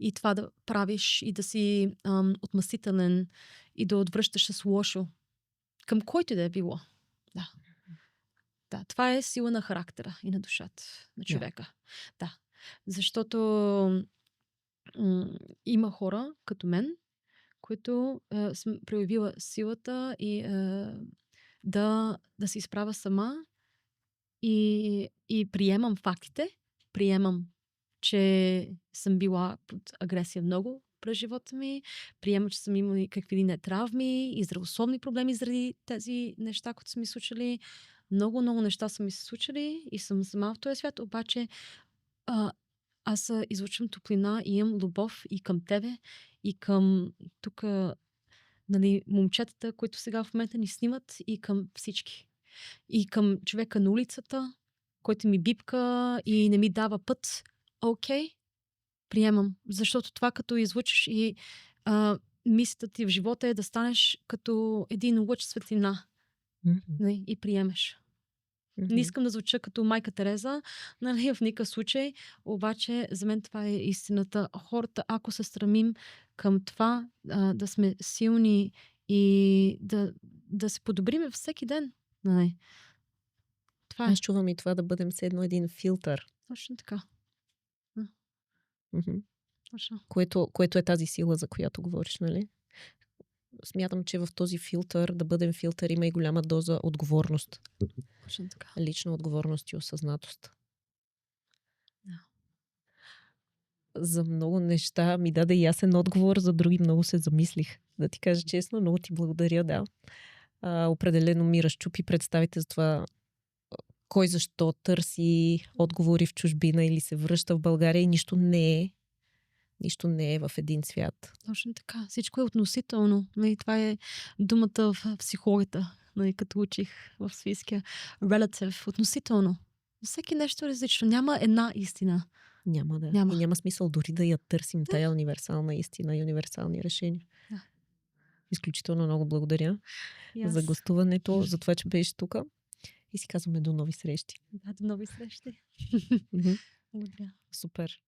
и това да правиш и да си отмъстителен и да отвръщаш с лошо към който и да е било. Да, това е сила на характера и на душата на човека. Да. Защото има хора като мен, които съм проявила силата и да се изправя сама и приемам фактите, приемам, че съм била под агресия много през живота ми, приемам, че съм имала какви ли не травми и здравословни проблеми заради тези неща, които са ми случили. Много неща са ми се случили и съм сама в този свят, обаче аз излъчвам топлина и имам любов и към тебе, и към тук, нали, момчетата, които сега в момента ни снимат, и към всички. И към човека на улицата, който ми бипка и не ми дава път. Окей, приемам. Защото това като излъчиш и мисълта ти в живота е да станеш като един лъч светлина. Mm-hmm. И приемеш. Mm-hmm. Не искам да звуча като майка Тереза, нали, в никакъв случай, обаче за мен това е истината. Хората, ако се стремим към това, да сме силни и да се подобриме всеки ден, Нали. Това е. Аз чувам и това да бъдем все едно един филтър. Точно така. Мгм. Точно. Което е тази сила, за която говориш, нали? Смятам, че в този филтър, да бъдем филтър, има и голяма доза отговорност. Точно така. Лична отговорност и осъзнатост. Да. За много неща ми даде ясен отговор, за други много се замислих. Да ти кажа честно, много ти благодаря, да. Определено ми разчупи представите за това кой защо търси отговори в чужбина или се връща в България и нищо не е в един свят. Точно така. Всичко е относително. Нали, това е думата в психологията, нали, като учих в свийския. Relative. Относително. Всеки нещо е различно. Няма една истина. Няма да. Няма. И няма смисъл дори да я търсим, тая универсална истина и универсални решения. Да. Изключително много благодаря И за аз. гостуването, за това, че беше тук. И си казваме до нови срещи. Да, до нови срещи. Мгм. Благодаря. Супер.